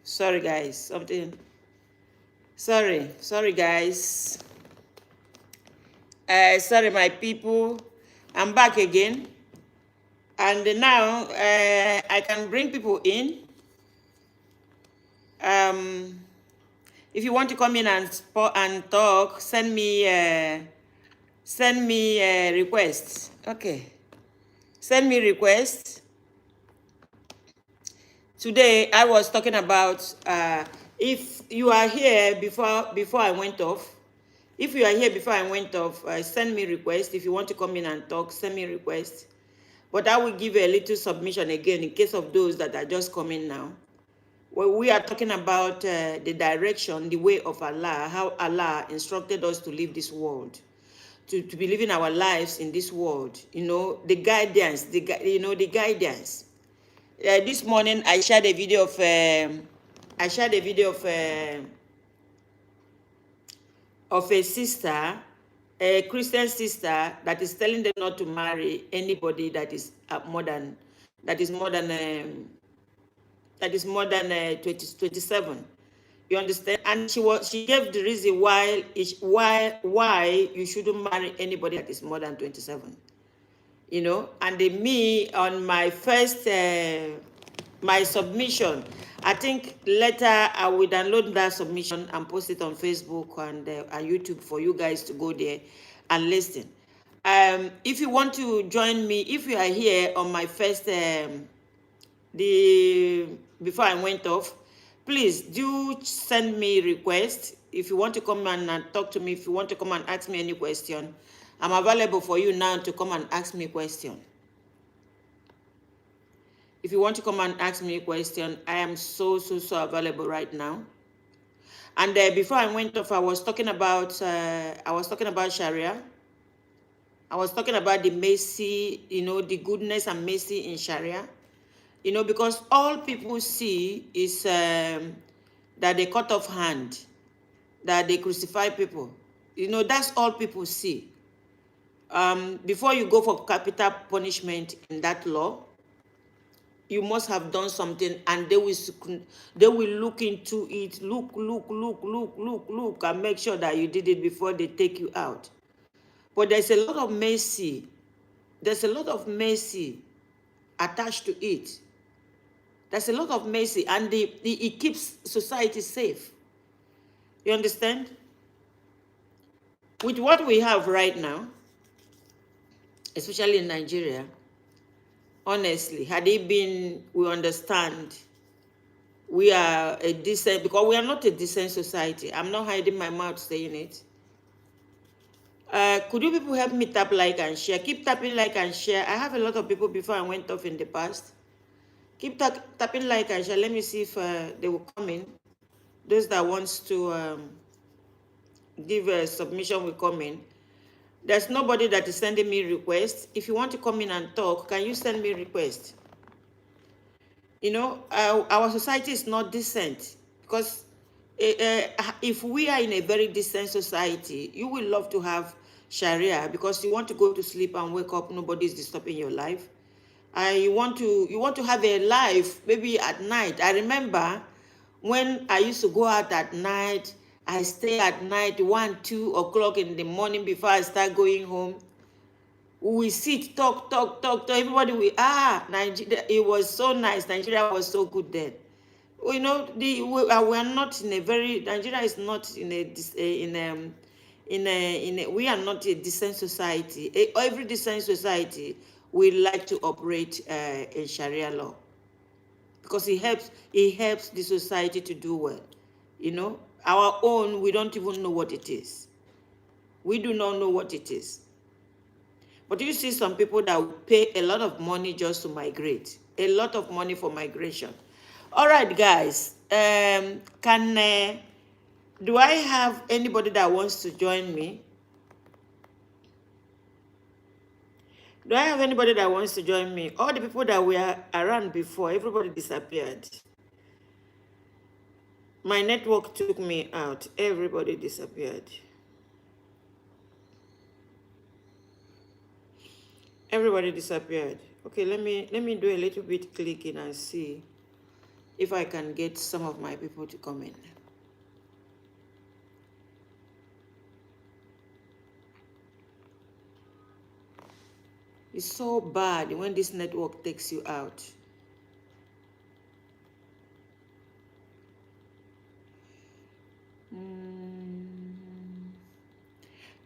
Sorry, guys. Something. Sorry, guys. Sorry, my people. I'm back again, and now I can bring people in. Um, if you want to come in and talk, send me requests. Okay, send me requests. Today I was talking about if you are here before I went off. If you are here before I went off, send me request. If you want to come in and talk, send me request. But I will give a little submission again in case of those that are just coming now. Well, we are talking about the direction, the way of Allah, how Allah instructed us to live this world, to be living our lives in this world. You know, the guidance, the guidance. This morning I shared a video of a sister, a Christian sister, that is telling them not to marry anybody that is more than 27. You understand? And she gave the reason why you shouldn't marry anybody that is more than 27. You know, and me on my first my submission, I think later I will download that submission and post it on Facebook and YouTube for you guys to go there and listen. If you want to join me, if you are here on my first before I went off, please do send me request. If you want to come and talk to me, if you want to come and ask me any question, I'm available for you now to come and ask me a question. If you want to come and ask me a question, I am so available right now. And before I went off, I was talking about Sharia. I was talking about the mercy, the goodness and mercy in Sharia. Because all people see is that they cut off hand, that they crucify people. That's all people see. Before you go for capital punishment in that law, you must have done something, and they will look into it, look, and make sure that you did it before they take you out. But there's a lot of mercy. There's a lot of mercy attached to it. There's a lot of mercy, and it keeps society safe. You understand? With what we have right now, especially in Nigeria, honestly, had it been, we understand, we are a decent, because we are not a decent society. I'm not hiding my mouth saying it. Could you people help me tap like and share? Keep tapping like and share. I have a lot of people before I went off in the past. Keep tapping like and share. Let me see if they will come in. Those that wants to give a submission will come in. There's nobody that is sending me requests. If you want to come in and talk, can you send me requests? Our society is not decent, because if we are in a very decent society, you will love to have Sharia, because you want to go to sleep and wake up, nobody is disturbing your life. You want to have a life, maybe at night. I remember when I used to go out at night, I stay at night 1, 2 o'clock in the morning before I start going home. We sit, talk. Everybody Nigeria, it was so nice. Nigeria was so good then. We are not in a very, Nigeria is not in we are not a decent society. Every decent society we like to operate in Sharia law, because it helps the society to do well. Our own, we don't even know what it is. We do not know what it is. But you see some people that will pay a lot of money just to migrate. A lot of money for migration. All right, guys. Do I have anybody that wants to join me? Do I have anybody that wants to join me? All the people that were around before, everybody disappeared. My network took me out. Everybody disappeared. Everybody disappeared. Okay, let me do a little bit clicking and see If I can get some of my people to come in. It's so bad when this network takes you out.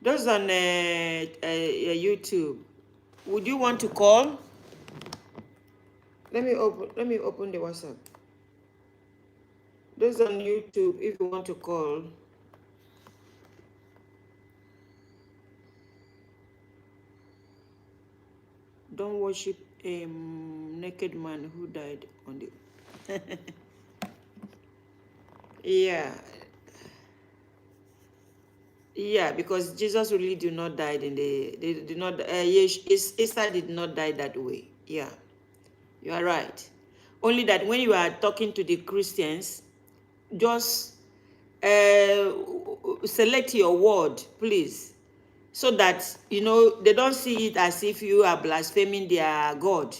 Those on YouTube, would you want to call? Let me open the WhatsApp. Those on YouTube, if you want to call. Don't worship a naked man who died on the yeah, because Jesus really did not die in they did not Easter did not die that way. Yeah, you are right. Only that when you are talking to the Christians, just select your word, please, so that they don't see it as if you are blaspheming their God.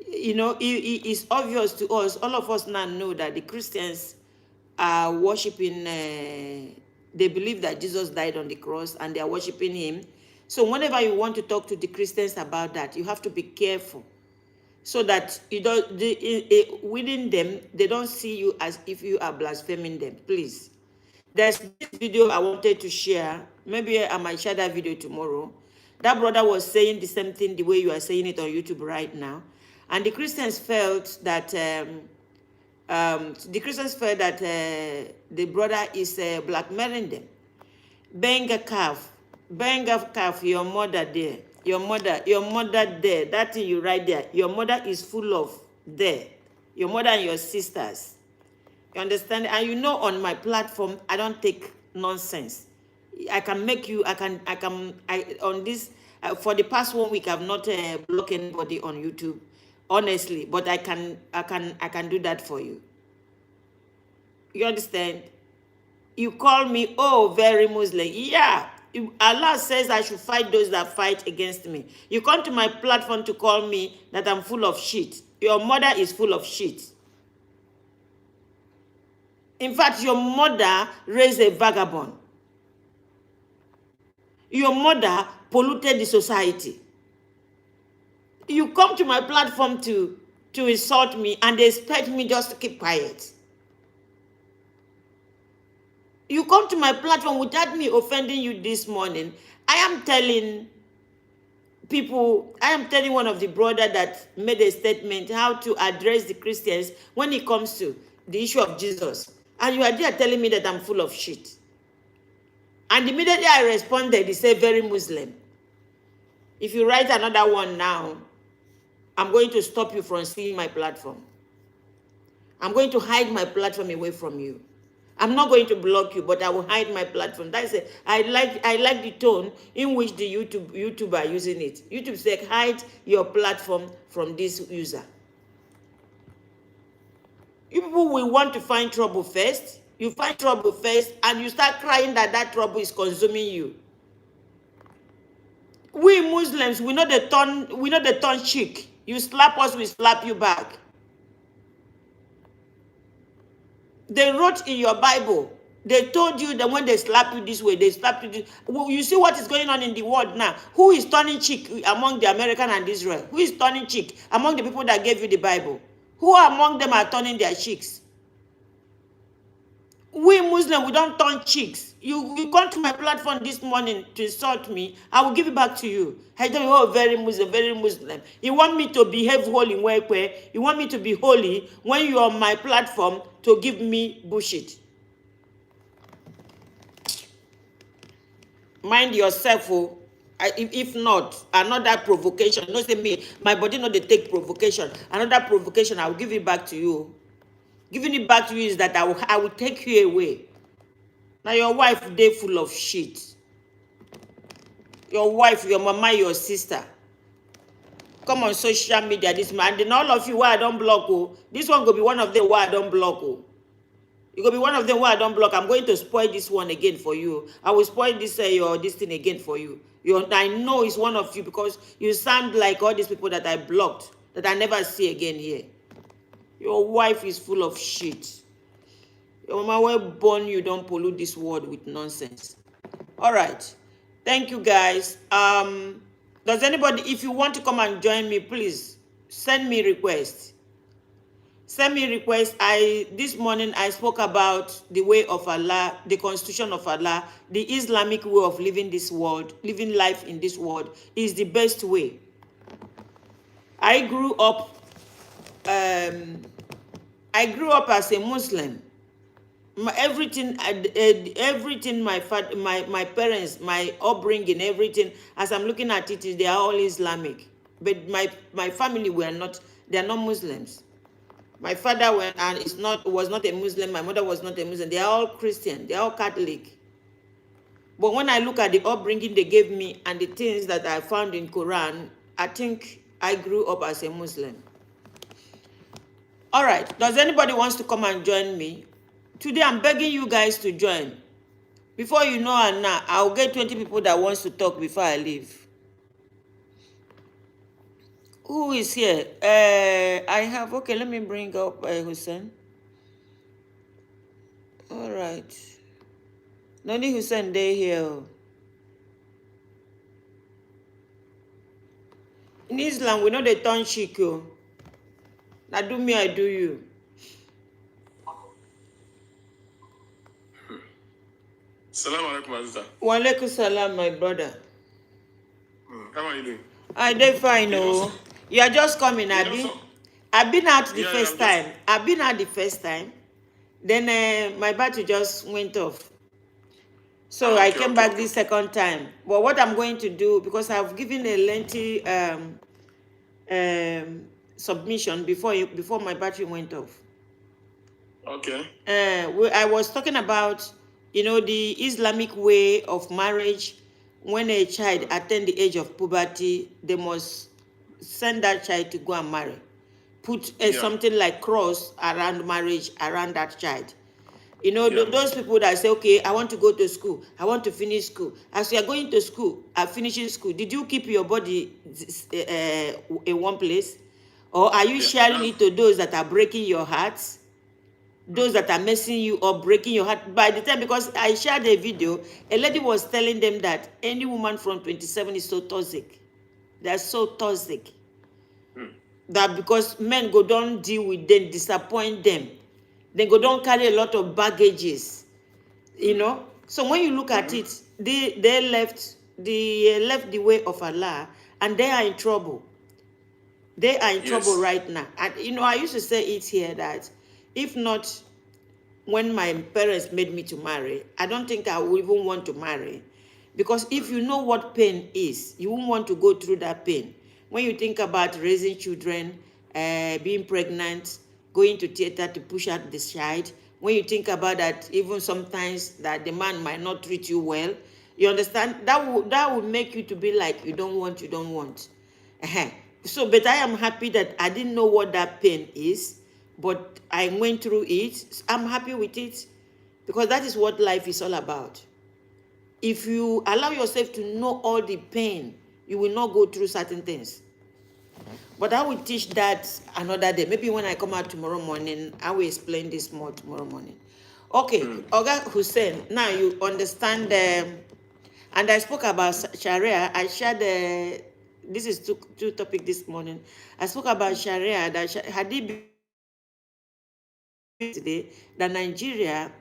It's obvious to us. All of us now know that the Christians are worshiping. They believe that Jesus died on the cross and they are worshiping him. So whenever you want to talk to the Christians about that, you have to be careful, so that within them they don't see you as if you are blaspheming them. Please. There's this video I wanted to share. Maybe I might share that video tomorrow. That brother was saying the same thing the way you are saying it on YouTube right now. And the Christians felt that the brother is blackmailing them. Bang a calf, your mother there. Your mother there. That thing you write there. Your mother is full of there. Your mother and your sisters. You understand? And on my platform, I don't take nonsense. I can make you, on this, for the past 1 week, I've not blocked anybody on YouTube, honestly, but I can do that for you. You understand? You call me, oh, very Muslim. Yeah. Allah says I should fight those that fight against me. You come to my platform to call me that I'm full of shit. Your mother is full of shit. In fact, your mother raised a vagabond. Your mother polluted the society. You come to my platform to insult me and they expect me just to keep quiet. You come to my platform without me offending you this morning. I am telling one of the brother that made a statement how to address the Christians when it comes to the issue of Jesus. And you are there telling me that I'm full of shit. And immediately I responded, he said, very Muslim. If you write another one now, I'm going to stop you from seeing my platform. I'm going to hide my platform away from you. I'm not going to block you, but I will hide my platform. That's it. I like the tone in which the YouTube are using it. YouTube said, hide your platform from this user. You people will want to find trouble first. You find trouble first, and you start crying that trouble is consuming you. We Muslims, we know the tongue cheek. You slap us, we slap you back. They wrote in your Bible. They told you that when they slap you this way, they slap you this way. You see what is going on in the world now. Who is turning cheek among the American and Israel? Who is turning cheek among the people that gave you the Bible? Who among them are turning their cheeks? We Muslims, we don't turn cheeks. You come to my platform this morning to insult me, I will give it back to you. I tell you, oh, very Muslim, very Muslim. You want me to behave holy where? You want me to be holy when you are on my platform to give me bullshit. Mind yourself, oh. If not, another provocation. No, say me, my body not they take provocation. Another provocation, I will give it back to you. Giving it back to you is that I will take you away. Now your wife, they full of shit. Your wife, your mama, your sister. Come on social media this man. And then all of you why I don't block. Oh, this one will be one of them why I don't block. Oh. It will be one of them why I don't block. I'm going to spoil this one again for you. I will spoil this this thing again for you. I know it's one of you because you sound like all these people that I blocked, that I never see again here. Your wife is full of shit. Your mama will born you, don't pollute this world with nonsense. All right. Thank you, guys. Does anybody, if you want to come and join me, please send me requests. Send me requests. This morning I spoke about the way of Allah, the constitution of Allah, the Islamic way of living this world, living life in this world is the best way. I grew up as a Muslim. Everything my parents, my upbringing, everything, as I'm looking at it, they are all Islamic. But my family were not, they are not Muslims. My father was not a Muslim, my mother was not a Muslim. They are all Christian, they are all Catholic. But when I look at the upbringing they gave me and the things that I found in Quran, I think I grew up as a Muslim. All right, does anybody wants to come and join me? Today I'm begging you guys to join. Before you know and now, I'll get 20 people that wants to talk before I leave. Who is here? I have, okay, let me bring up Hussein. All right. Noni Hussein, they here. In Islam, we know they turn shiko. Now do me, I do you. Salam alaikum, Azza. Wa alaikum salam, my brother. How are you doing? I did fine, oh. You are just coming, Abi. I've been out the first time. I've been out the first time. Then my battery just went off. So I came back this second time. But what I'm going to do, because I've given a lengthy submission before my battery went off. Okay. I was talking about, the Islamic way of marriage. When a child attains the age of puberty, they must send that child to go and marry. Put something like cross around marriage, around that child. Those people that say, okay, I want to go to school, I want to finish school. As you are going to school, finishing school, did you keep your body in one place? Or are you sharing it to those that are breaking your hearts? Those that are messing you up, breaking your heart. By the time, because I shared a video, a lady was telling them that any woman from 27 is so toxic. They're so toxic. That because men go don't deal with them, disappoint them. They go don't carry a lot of baggages. So when you look at it, they left the way of Allah, and they are in trouble. They are in trouble right now. And I used to say it here that if not when my parents made me to marry, I don't think I would even want to marry. Because if you know what pain is, you won't want to go through that pain. When you think about raising children, being pregnant, going to theater to push out the child, when you think about that, even sometimes that the man might not treat you well, you understand? That would make you to be like, you don't want. So, but I am happy that I didn't know what that pain is, but I went through it. I'm happy with it, because that is what life is all about. If you allow yourself to know all the pain, you will not go through certain things. But I will teach that another day. Maybe when I come out tomorrow morning, I will explain this more tomorrow morning. Okay, Oga Hussein, now you understand, and I spoke about Sharia. I shared, this is two topic this morning. I spoke about Sharia, that had it been today, that Nigeria,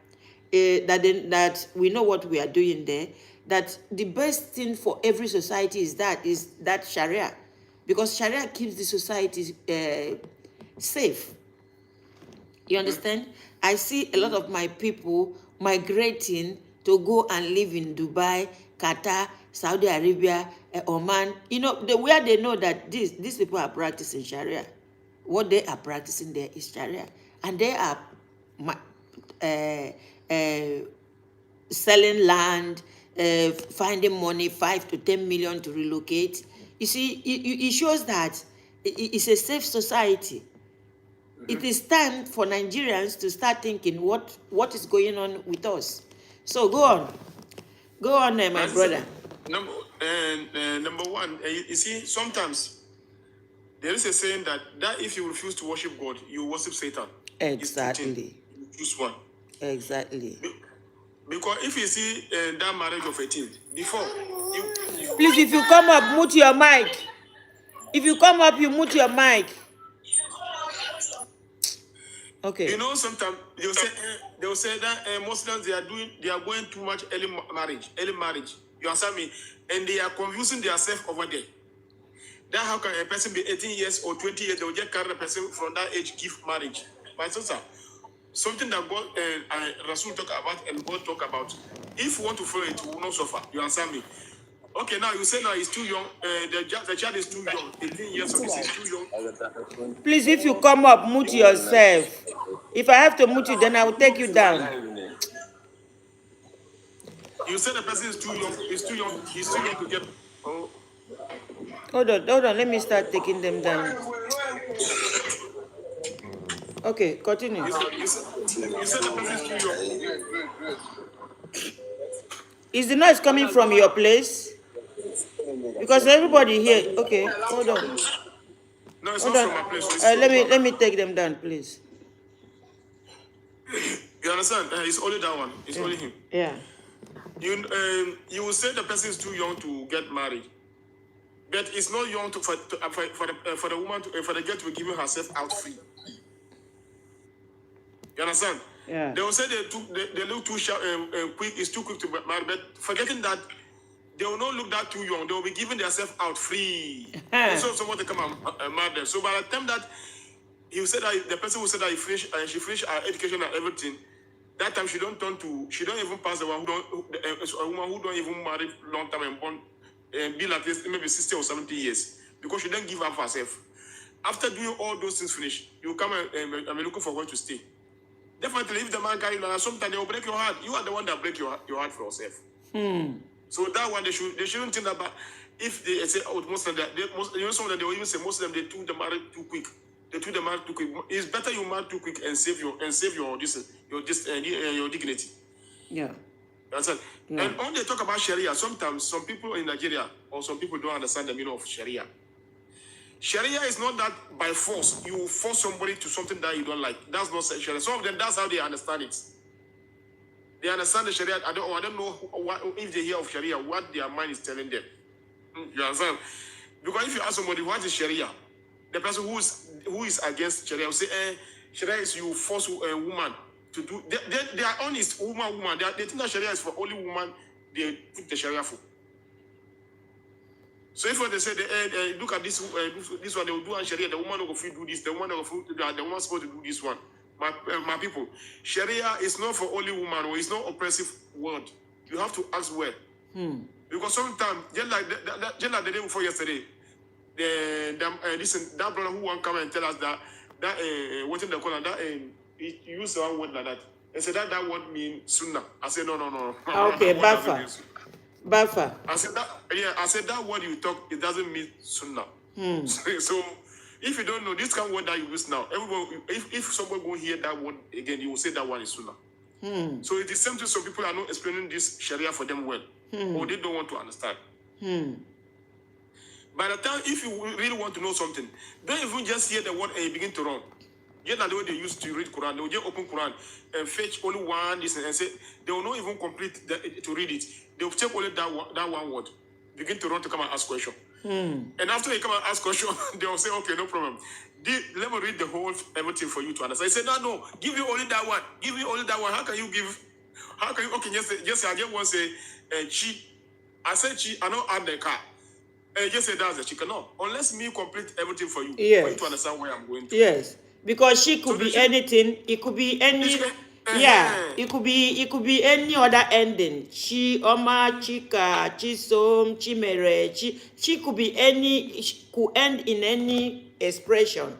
that we know what we are doing there, that the best thing for every society is that Sharia, because Sharia keeps the society safe. You understand? I see a lot of my people migrating to go and live in Dubai, Qatar, Saudi Arabia, Oman. Where they know that these people are practicing Sharia. What they are practicing there is Sharia. And they are selling land, finding money, 5 to 10 million to relocate. You see, it shows that it's a safe society. It is time for Nigerians to start thinking what is going on with us. So go on, my brother. Number one, you see, sometimes There is a saying that if you refuse to worship God, you worship Satan. Exactly. You choose one. Exactly. Because if you see that marriage of 18, before you Please, if you come up, mute your mic. If you come up, you mute your mic. Okay. you know sometimes they'll say that Muslims they are going too much early marriage. You understand me? And they are confusing themselves over there. That how can a person be 18 years or 20 years, they will just carry a person from that age give marriage. My sister, something that God and Rasul talk about and God talk about. If you want to follow it, you will not suffer. You understand me? Okay, now you say now he's too young. The child is too young. 18 years old, is too young. Please, if you come up, mute yourself. If I have to mute you, then I will take you down. You say the person is too young. He's too young. He's too young to get. Oh. Hold on. Let me start taking them down. Okay, continue. You said the person is too young. Is the noise coming from your place? Because everybody here. Okay, hold on. No, it's Hold not on. from my place. Let me take them down, please. You understand? It's only that one. It's only him. Yeah. You will say the person is too young to get married, but it's not young for the woman for the girl to be giving herself out free. You understand? Yeah. They will say they look too quick. It's too quick to get married, but forgetting that they will not look that too young. They will be giving themselves out free. So someone to come and marry them. So by the time that he said that the person who said that she finished her education and everything, that time she don't even pass the one a woman who don't even marry long time and born and be like this maybe 60 or 70 years because she don't give up herself. After doing all those things finish, you come and I'm looking for where to stay. Definitely, if the man carry you, sometimes they will break your heart. You are the one that break your heart for yourself. So that one they shouldn't think about. If they say most of them, you know, some of them they will even say most of them they took the marriage too quick. They took the marriage too quick. It's better you marry too quick and save your dignity. Yeah. That's it. Yeah. And when they talk about Sharia, sometimes some people in Nigeria or some people don't understand the meaning of Sharia. Sharia is not that by force you force somebody to something that you don't like. That's not Sharia. Some of them, that's how they understand it. They understand the Sharia. I don't know if they hear of Sharia, what their mind is telling them. You understand? Because if you ask somebody what is Sharia, the person who is against Sharia will say, Sharia is you force a woman to do. They are honest, woman. They think that Sharia is for only woman. They put the Sharia for. So if they say, look at this one, they will do on Sharia, the woman will do this, the woman will do that, the woman is supposed to do this one. My people, Sharia is not for only woman, or it's not oppressive word. You have to ask where. Because sometimes, just like the day before yesterday, that brother who want to come and tell us that what in the corner, that he used one word like that. And said that word means sunnah. I said, no. Okay, Bafa. I said that word you talk, it doesn't mean sunnah. So if you don't know this kind of word that you use now, everyone, if someone go hear that word again, you will say that one is sunnah. So it is something some people are not explaining this Sharia for them well, or they don't want to understand. By the time, if you really want to know something, don't even just hear the word and you begin to run. Yet the way they used to read Quran, they will just open Quran and fetch only one listen and say they will not even complete to read it. They will take only that one word, begin to run to come and ask question. And after they come and ask question, they will say, okay, no problem. Let me read the whole everything for you to understand. I say, no, give you only that one. Give you only that one. How can you? Okay, yes, I get one say chi. I said chi. I don't add the car. Just say that's the chicken. No, unless me complete everything for you, for you to understand where I'm going to. Yes, because she could be anything. It could be any. It could be any other ending. Chi, Oma, Chika, Chisom, Chimere, She could be any. She could end in any expression.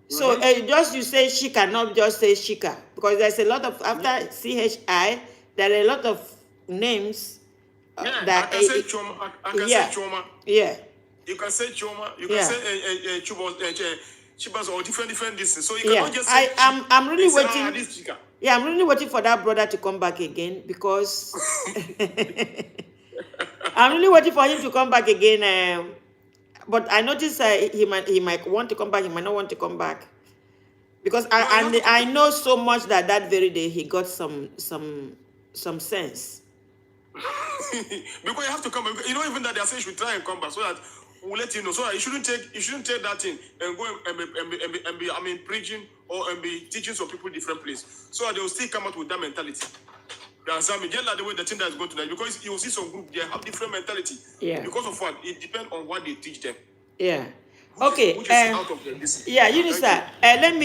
So just you say she cannot just say Shika, because there's a lot of after CHI there are a lot of names. That I can say Choma. I can say Choma. Yeah. You can say Choma. You can say Chibas or different distance. So you cannot just say. I'm really waiting. Yeah, I'm really waiting for that brother to come back again because I'm really waiting for him to come back again. but I noticed he might want to come back. He might not want to come back because I know so much that very day he got some sense. Because you have to come. You know, even that they are saying you should try and come back so that we'll let you know. So that you shouldn't take that thing and go and be I mean preaching or and be teaching some people different place. So that they will still come out with that mentality. You understand me? Just like the way the thing that is going to that, because you will see some group they have different mentality. Yeah. Because of what? It depends on what they teach them. Yeah. Okay. Which is out of this. Yeah, Unisa, let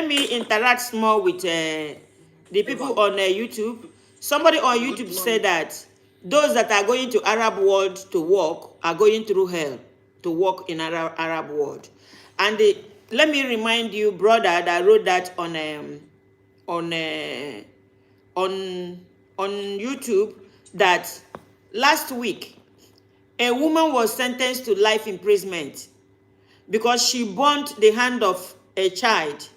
me interact more with the people on YouTube. Somebody on YouTube said that those that are going to Arab world to work are going through hell to work in Arab world. And let me remind you, brother, that wrote that on YouTube, that last week a woman was sentenced to life imprisonment because she burnt the hand of a child,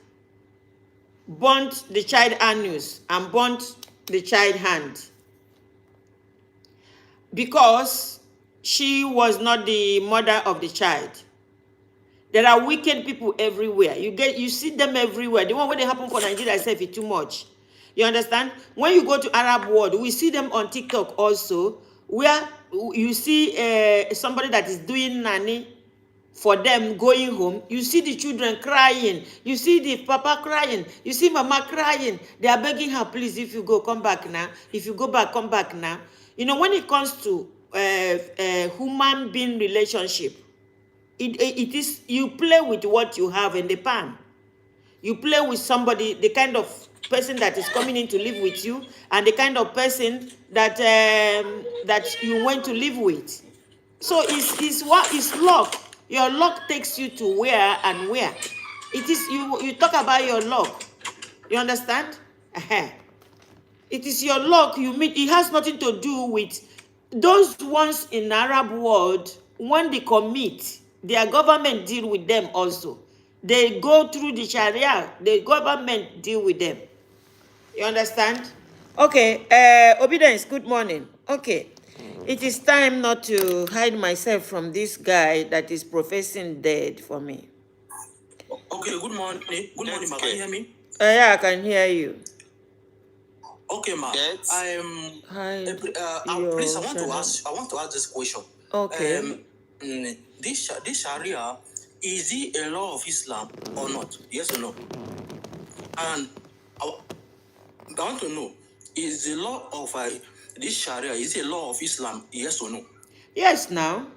burnt the child anus and burnt the child hand because she was not the mother of the child. There are wicked people everywhere. You see them everywhere. The one when they happen for Nigeria itself is too much. You understand? When you go to Arab world, we see them on TikTok also, where you see somebody that is doing nanny for them going home. You see the children crying. You see the papa crying. You see mama crying. They are begging her, please, if you go, come back now. If you go back, come back now. You know, when it comes to human being relationship, it is, you play with what you have in the pan. You play with somebody, the kind of person that is coming in to live with you, and the kind of person that that you want to live with. So it's what is luck. Your luck takes you to where and where. It is you talk about your luck. You understand? It is your luck you meet. It has nothing to do with those ones in Arab world. When they commit, their government deal with them also. They go through the Sharia. The government deal with them. You understand? Okay. Obedience, good morning. Okay. It is time not to hide myself from this guy that is professing dead for me. Okay, good morning. Good morning, ma. Can you hear me? Yeah, I can hear you. Okay, ma. Please, I want to ask this question. Okay. This Sharia, is it a law of Islam or not? Yes or no? And I want to know, is the law of this Sharia, is it a law of Islam? Yes or no? Yes, now.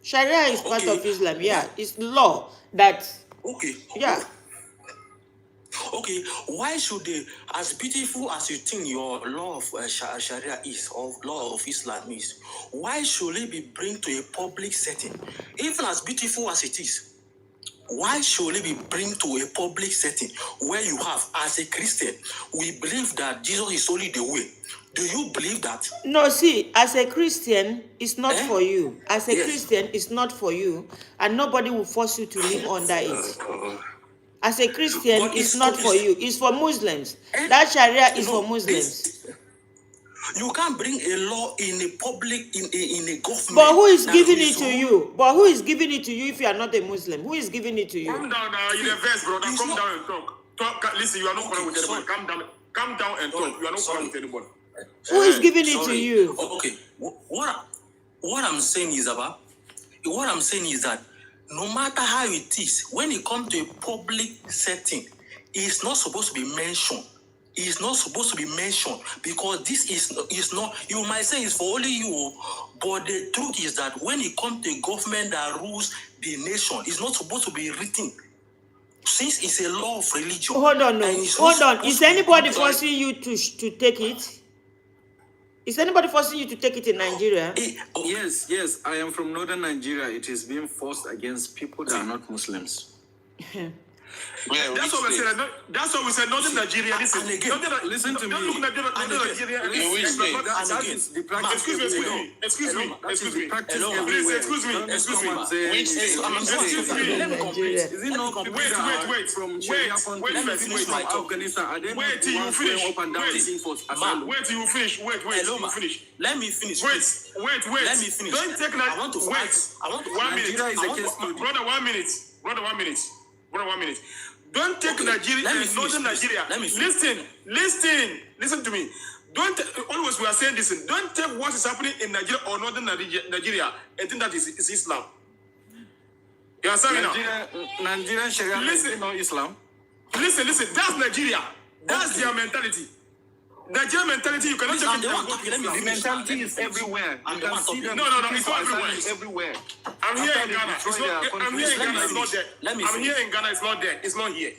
Sharia is part of Islam. Yeah, it's law that. Okay. Yeah. Okay, why should they, as beautiful as you think your law of Sharia is, or law of Islam is, why should it be bring to a public setting? Even as beautiful as it is, why should it be bring to a public setting where you have, as a Christian, we believe that Jesus is only the way. Do you believe that? No, see, as a Christian, it's not for you. As a Christian, it's not for you, and nobody will force you to live under it. As a Christian, it's not for you. It's for Muslims. That Sharia is for Muslims. You can't bring a law in a public, in a government. But who is giving it to you? But who is giving it to you if you are not a Muslim? Who is giving it to you? Calm down now. You're the verse, brother. Come down and talk. Listen, you are not quarreling with anybody. Calm down and talk. You are not quarreling with anybody. Who is giving it to you? Okay. What I'm saying is that no matter how it is, when it comes to a public setting, it's not supposed to be mentioned. It's not supposed to be mentioned because this is not, you might say it's for only you, but the truth is that when it comes to a government that rules the nation, it's not supposed to be written. Since it's a law of religion. Hold on. Is anybody forcing you to take it? Is anybody forcing you to take it in Nigeria? Yes. I am from northern Nigeria. It is being forced against people that are not Muslims. That's what we said. That's what we said. Not in Nigeria. Listen, listen to me. Don't look Nigeria. Excuse me. Excuse me. Excuse me. Please, excuse me. Excuse me. Is it not Wait. from Sharia countries like Afghanistan? Wait till you finish. Wait till you finish. Let me finish. Wait. Let me finish. Don't take that. I want to Wait. 1 minute. Brother, 1 minute. Don't take Nigeria, northern Nigeria. Listen to me. Don't always we are saying this. Don't take what is happening in Nigeria or northern Nigeria and think that is Islam. You understand me now? Nigerian Sharia is not Islam. Listen. That's Nigeria. That's their mentality. Nigerian mentality, you cannot take it. The mentality is everywhere. You can see them. No, it's not everywhere. It's everywhere. I'm here in Ghana. I'm here in Ghana. It's not there. I'm here in Ghana. It's not there. It's not here.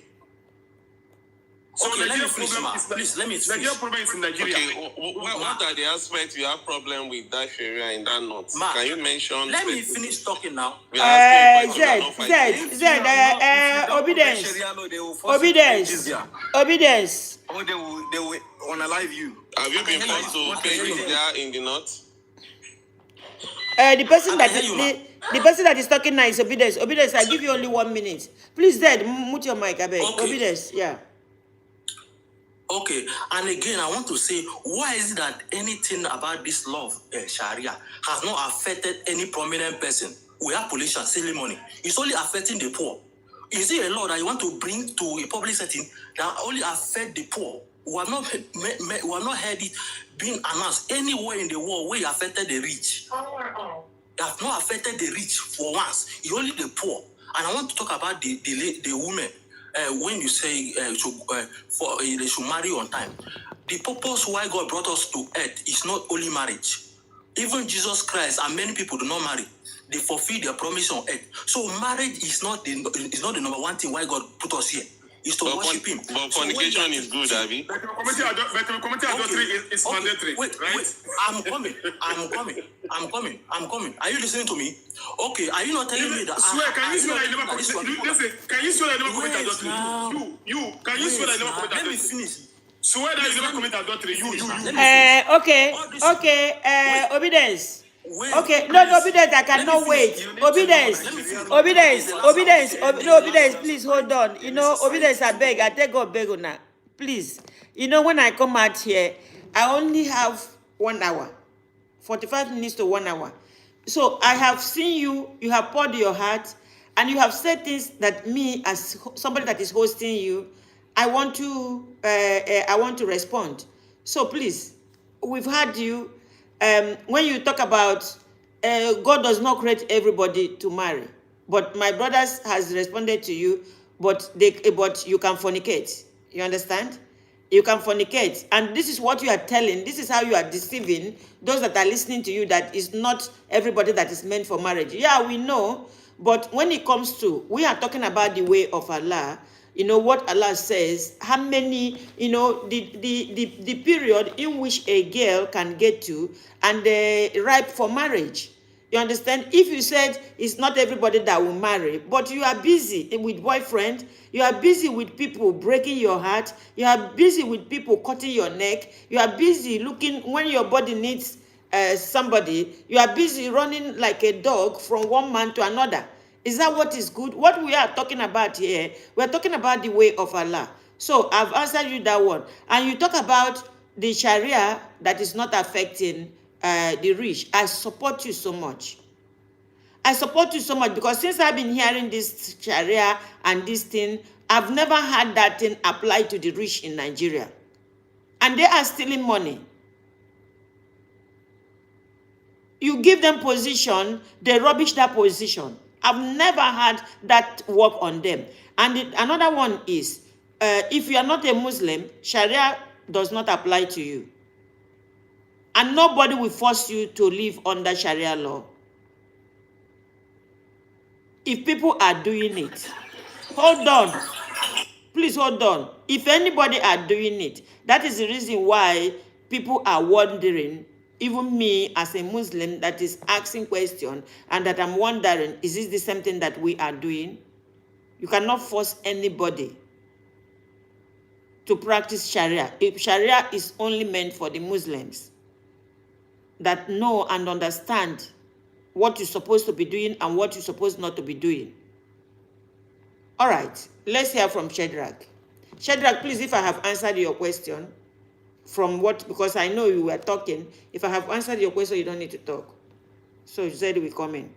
So Okay, Nigeria problem is please, let me finish. Nigeria problem is in Nigeria. Okay, what are the aspects you have problem with that Sharia in that note? Can you mention? Let me finish talking now. Obedience. Or they will unalive you. Have you been forced to pay jizya in the north? The person that is talking now is Obedience. Obedience, I give you only 1 minute. Please, Dad, mute your mic, I beg. Okay. Obedience, yeah. Okay, and again, I want to say, why is it that anything about this law of Sharia has not affected any prominent person? We have police ceremony. It's only affecting the poor. Is it a law that you want to bring to a public setting that only affect the poor? We have not heard it being announced anywhere in the world where it affected the rich. It has not affected the rich for once. It's only the poor. And I want to talk about the women. When you say they should marry on time, the purpose why God brought us to earth is not only marriage. Even Jesus Christ and many people do not marry. They fulfill their promise on earth. So marriage is not the number one thing why God put us here. Is to worship Him. But fornication is good, Abby. But committing adultery is mandatory, right? I'm coming. Are you listening to me? Okay, are you not telling me that? Swear, can you swear that you never commit adultery? Can you swear that you never commit adultery? Let me finish. Swear that you never commit adultery. Okay, Obedience. Okay, no, Obedience, I cannot wait. Obedience, please hold on. You know, Obedience, I beg, I take God beg now. Please. You know, when I come out here, I only have 1 hour, 45 minutes to 1 hour. So I have seen you have poured your heart, and you have said things that me, as somebody that is hosting you, I want to respond. So please, we've heard you. When you talk about God does not create everybody to marry, but my brothers has responded to you, but you can fornicate. You understand? You can fornicate, and this is what you are telling. This is how you are deceiving those that are listening to you. That is not everybody that is meant for marriage. Yeah, we know, but when it comes to, we are talking about the way of Allah. You know what Allah says, how many, you know, the period in which a girl can get to and ripe for marriage. You understand? If you said it's not everybody that will marry, but you are busy with boyfriend, you are busy with people breaking your heart, you are busy with people cutting your neck, you are busy looking when your body needs somebody, you are busy running like a dog from one man to another. Is that what is good? What we are talking about here, we're talking about the way of Allah. So I've answered you that one. And you talk about the Sharia that is not affecting the rich. I support you so much. I support you so much because since I've been hearing this Sharia and this thing, I've never had that thing applied to the rich in Nigeria. And they are stealing money. You give them position, they rubbish that position. I've never had that work on them. And another one is, if you are not a Muslim, Sharia does not apply to you. And nobody will force you to live under Sharia law. If people are doing it, hold on. Please hold on. If anybody are doing it, that is the reason why people are wondering. Even me as a Muslim that is asking questions and that I'm wondering, is this the same thing that we are doing? You cannot force anybody to practice Sharia. If Sharia is only meant for the Muslims that know and understand what you're supposed to be doing and what you're supposed not to be doing. All right, let's hear from Shadrach. Shadrach, please, if I have answered your question from what, because I know you were talking, if I have answered your question, you don't need to talk. So Zed will come in.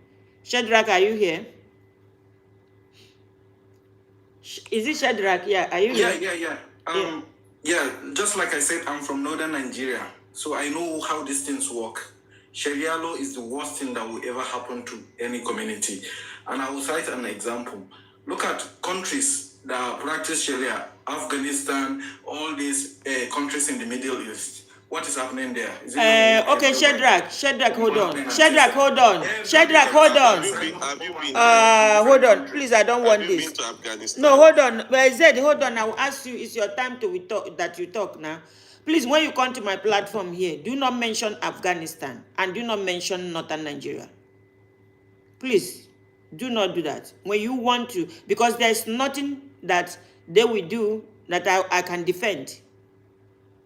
Shadrach, are you here? Is it Shadrach? Yeah, are you here? Yeah, just like I said, I'm from northern Nigeria, so I know how these things work. Sharia law is the worst thing that will ever happen to any community. And I will cite an example. Look at countries that practice Sharia, Afghanistan, all these countries in the Middle East. What is happening there? Is it Okay, Shadrach, hold on. Shadrach, hold on. Shadrach, hold on. Have you been Hold on, please. I don't want have you this. been to Afghanistan? No, hold on. Zed, hold on. I will ask you. It's your time to talk. That you talk now. Please, when you come to my platform here, do not mention Afghanistan and do not mention Northern Nigeria. Please, do not do that. When you want to, because there's nothing that they will do that I can defend.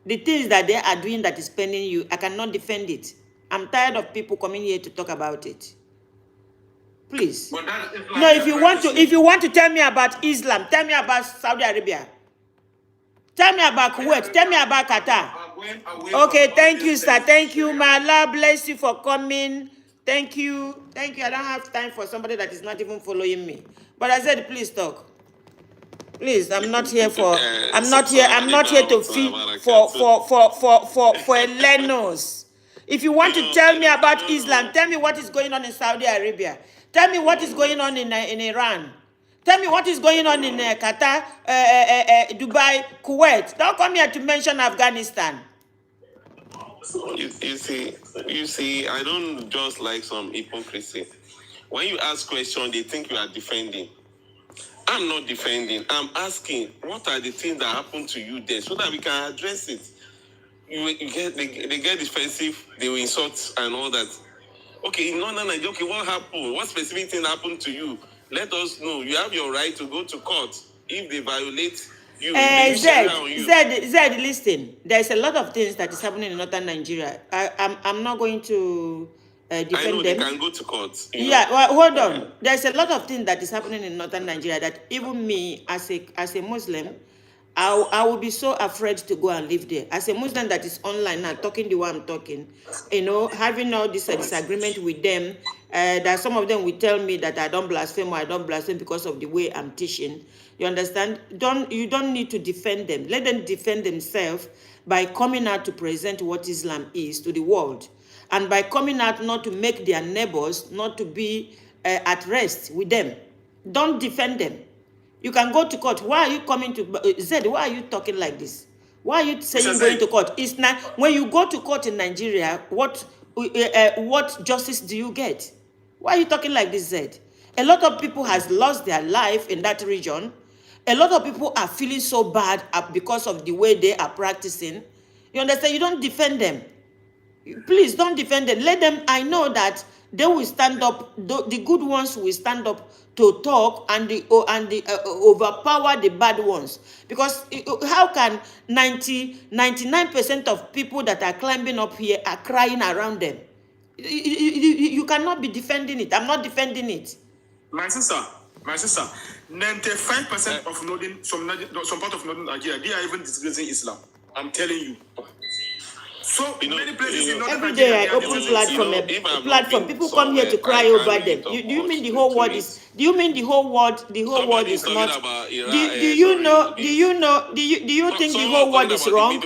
The things that they are doing that is paining you, I cannot defend it. I'm tired of people coming here to talk about it. Please. No, if you want to tell me about Islam, tell me about Saudi Arabia. Tell me about Kuwait. Tell me about Qatar. Okay, thank you, sir. Thank you. May Allah bless you for coming. Thank you. Thank you. I don't have time for somebody that is not even following me. But I said, please talk. Please, I'm not here for. I'm not here to feed for learners. If you want to tell me about Islam, tell me what is going on in Saudi Arabia. Tell me what is going on in Iran. Tell me what is going on in Qatar, Dubai, Kuwait. Don't come here to mention Afghanistan. You see, I don't just like some hypocrisy. When you ask questions, they think you are defending. I'm not defending. I'm asking, what are the things that happen to you there so that we can address it? They get defensive, they will insult and all that. Okay, no, okay, what happened? What specific thing happened to you? Let us know. You have your right to go to court if they violate you. Zed, listen. There's a lot of things that is happening in northern Nigeria. I'm not going to defend I know them. they can go to court. Well, hold on. There's a lot of things that is happening in northern Nigeria that even me, as a Muslim, I will be so afraid to go and live there. As a Muslim that is online now, talking the way I'm talking, having all this disagreement with them, that some of them will tell me that I don't blaspheme or I don't blaspheme because of the way I'm teaching. You understand? You don't need to defend them. Let them defend themselves by coming out to present what Islam is to the world. And by coming out not to make their neighbors, not to be at rest with them. Don't defend them. You can go to court. Why are you coming to Zed? Why are you talking like this? Why are you saying going to court? It's not when you go to court in Nigeria. What justice do you get? Why are you talking like this, Zed? A lot of people has lost their life in that region. A lot of people are feeling so bad because of the way they are practicing. You understand? You don't defend them. Please don't defend them. Let them. I know that they will stand up. The good ones will stand up to talk and overpower the bad ones. Because how can 99% of people that are climbing up here are crying around them? You cannot be defending it. I'm not defending it. My sister, 95% of some part of northern Nigeria, they are even disgracing Islam. I'm telling you. So many places in northern every Nigeria, day I open platform. People come here to cry over them. Do you mean the whole world is? Do you mean the whole world? The whole world is not. Do you know? Do you think the whole world is wrong?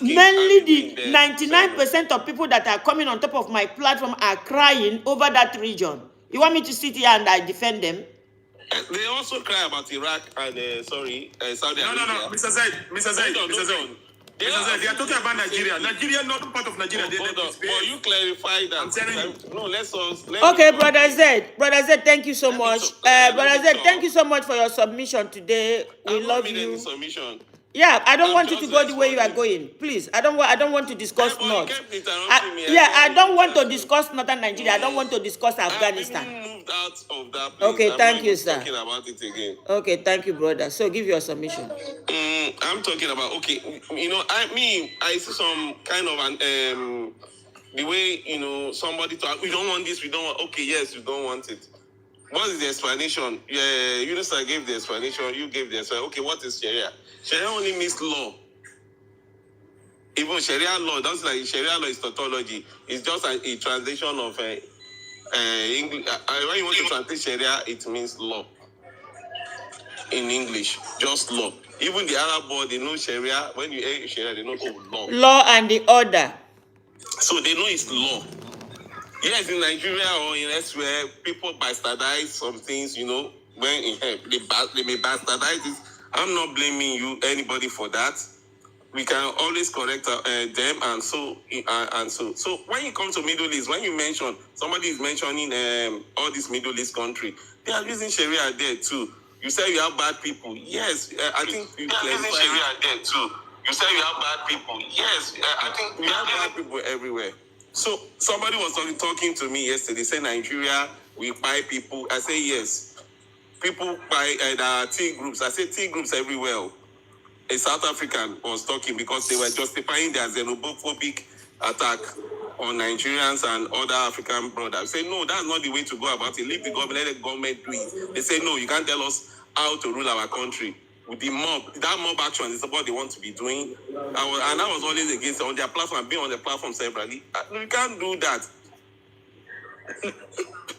Mainly the 99% of people that are coming on top of my platform are crying over that region. You want me to sit here and I defend them? They also cry about Iraq and Saudi Arabia. No, Mr. Zaid. They are talking about Nigeria. Nigeria, not part of Nigeria. Well, you clarify that. I'm telling you. No, okay, Brother Zed, thank you so much. Brother Zed, thank you so much for your submission today. We love you. Submission. Yeah, I don't I'm want you to just go the way you are responding. going. Please, I don't want to discuss But you North. kept interrupting me. Yeah, I don't want to That's- discuss Northern Nigeria. I don't want to discuss I've Afghanistan. even moved out of that place. Okay, I'm thank not you, even sir. talking about it again. Okay, thank you, brother. So give your submission. I'm talking about, okay, I see some kind of the way, somebody talk, we don't want this, we don't want, okay, yes, you don't want it. What is the explanation? Yeah, Yunus gave the explanation, you gave the explanation. Okay, what is Sharia? Sharia only means law. Even Sharia law, that's like Sharia law is tautology. It's just a translation of English. When you want to translate Sharia, it means law. In English, just law. Even the Arab board, they know Sharia. When you hear Sharia, they know law. Law and the order. So they know it's law. Yes, in Nigeria or in elsewhere, people bastardize some things, when they may bastardize it. I'm not blaming you, anybody for that. We can always correct them, and so. So when you come to Middle East, when you mention, somebody is mentioning all these Middle East countries, they are using Sharia there too. You say you have bad people. Yes, I think you are using Sharia there too. You say you have bad people. Yes, I think we have bad people everywhere. So somebody was talking to me yesterday, say Nigeria, we buy people. I say yes. People buy there are T groups. I say T groups everywhere. A South African was talking because they were justifying their xenophobic attack on Nigerians and other African brothers. Say, no, that's not the way to go about it. Leave the government, let the government do it. They say, no, you can't tell us how to rule our country. With the mob, that mob action is what they want to be doing. I was always against it on their platform, being on the platform separately. You can't do that.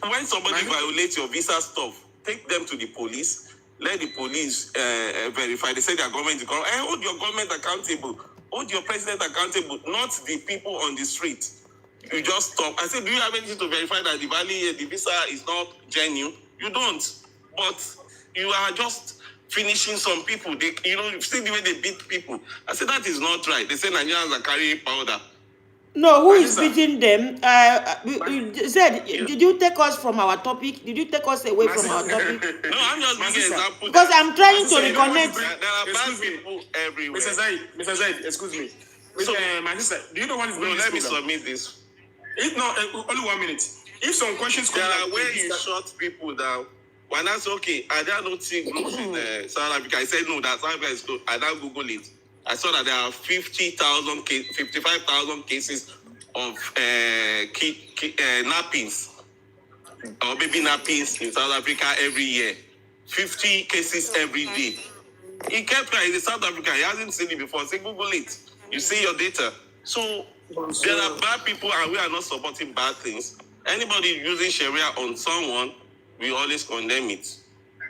When somebody violates your visa stuff, take them to the police. Let the police verify. They say their government is corrupt. Hold your government accountable. Hold your president accountable, not the people on the street. You just stop. I said, do you have anything to verify that the visa is not genuine? You don't. But you are just finishing some people. You see the way they beat people. I said, that is not right. They say Nigerians are carrying powder. No, who is beating them? Zed, did you take us from our topic? Did you take us away from our topic? No, I'm just giving an example. Because I'm trying to reconnect. reconnect. There are bad people everywhere. Mr. Zaid, excuse me. My sister, do you know what is going on? Let me submit this. If not, only 1 minute. If some questions come there are where you shut people down. When I said, okay, are there no T groups in South Africa? I said, no, that South Africa is closed. I now Google it. I saw that there are 55,000 cases of nappings or baby nappings in South Africa every year. 50 cases every day. He kept trying. He's in South Africa. He hasn't seen it before. Say, Google it. You see your data. So there are bad people, and we are not supporting bad things. Anybody using Sharia on someone, we always condemn it.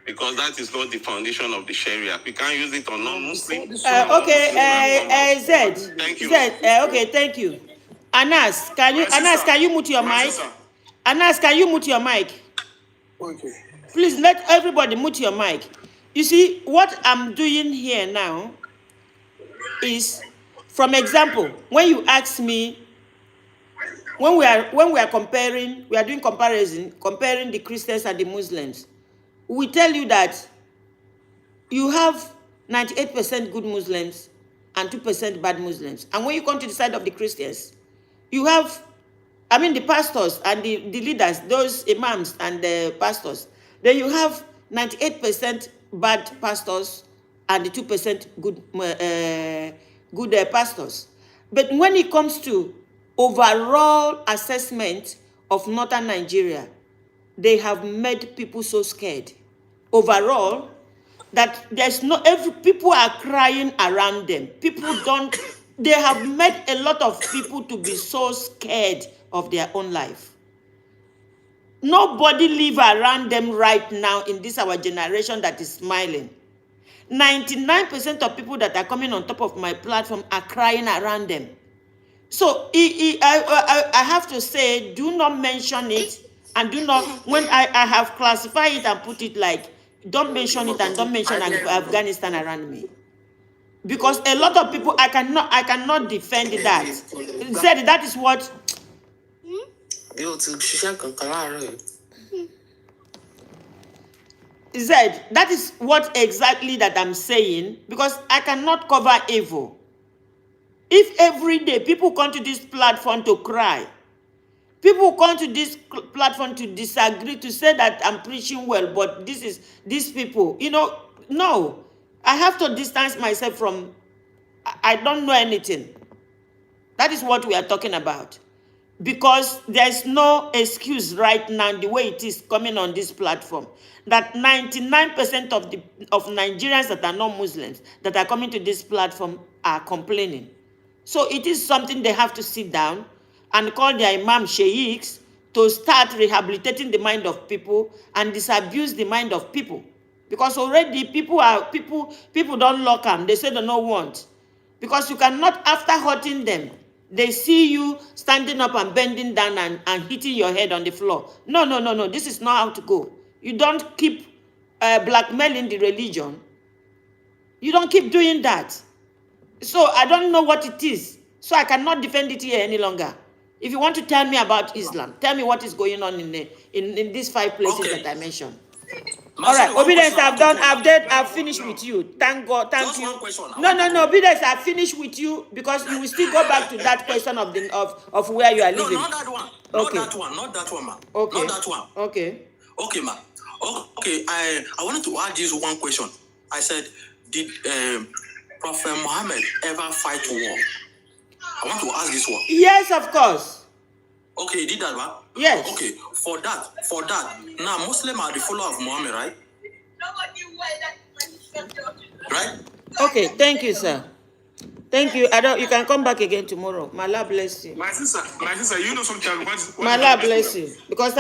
Because that is not the foundation of the Sharia. We can't use it on non-Muslim. Okay, Zed. Thank you. Zed, okay, thank you. Anas, can you mute your mic? Anas, can you mute your mic? Okay. Please let everybody mute your mic. You see, what I'm doing here now is, from example, when you ask me, when we are comparing, we are doing comparison, comparing the Christians and the Muslims, we tell you that you have 98% good Muslims and 2% bad Muslims. And when you come to the side of the Christians, you have, the pastors and the leaders, those imams and the pastors, then you have 98% bad pastors and the 2% good pastors. But when it comes to overall assessment of northern Nigeria, they have made people so scared. Overall, that people are crying around them. They have made a lot of people to be so scared of their own life. Nobody live around them right now in this our generation that is smiling. 99% of people that are coming on top of my platform are crying around them. So I have to say, do not mention it, and do not, when I have classified it and put it like, don't mention it and don't mention Afghanistan around me. Because a lot of people, I cannot defend that. Said that is what. Zed, that is what exactly that I'm saying, because I cannot cover evil. If every day people come to this platform to cry, people come to this platform to disagree, to say that I'm preaching well, but these people, no. I have to distance myself from, I don't know anything. That is what we are talking about. Because there's no excuse right now, the way it is coming on this platform, that 99% of Nigerians that are not Muslims that are coming to this platform are complaining. So it is something they have to sit down and call their imam sheikhs to start rehabilitating the mind of people and disabuse the mind of people. Because already people don't lock them. They say they don't want. Because you cannot, after hurting them, they see you standing up and bending down and hitting your head on the floor. No, no, no, no. This is not how to go. You don't keep blackmailing the religion. You don't keep doing that. So I don't know what it is. So I cannot defend it here any longer. If you want to tell me about Islam, tell me what is going on in these 5 places that I mentioned. All right, obedience, I've finished with you. Thank God, thank Just you. one question. No, obedience, I've finished with you because you will still go back to that question of where you are No, living. not that one. Okay. Not that one, ma. Okay. Not that one. Okay. Okay, ma. Okay, I wanted to add this one question. I said, did Prophet Muhammad ever fight war? I want to ask this one. Yes, of course. Okay, he did that, ma? Yes. Okay, for that, now Muslims are the follower of Muhammad, right? Right? Okay, thank you, sir. Thank you. You can come back again tomorrow. My Lord bless you. My sister, you know sometimes what My Lord bless you. Because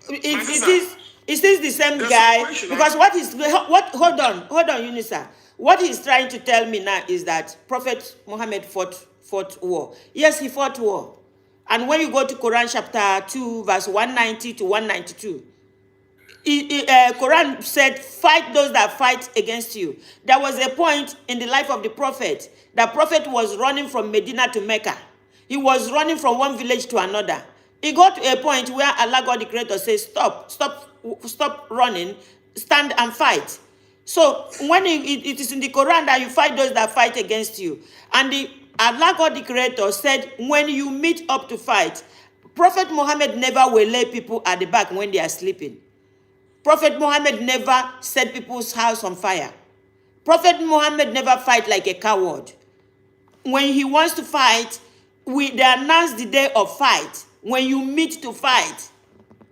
it is the same guy. Because hold on, Unisa. What he's trying to tell me now is that Prophet Muhammad fought war. Yes, he fought war. And when you go to Quran chapter 2, verse 190 to 192, Quran said, fight those that fight against you. There was a point in the life of the prophet. The prophet was running from Medina to Mecca. He was running from one village to another. He got to a point where Allah God the Creator says, stop running, stand and fight. So when it is in the Quran that you fight those that fight against you. And Allah God the Creator said, when you meet up to fight, Prophet Muhammad never will lay people at the back when they are sleeping. Prophet Muhammad never set people's house on fire. Prophet Muhammad never fight like a coward. When he wants to fight, they announce the day of fight. When you meet to fight,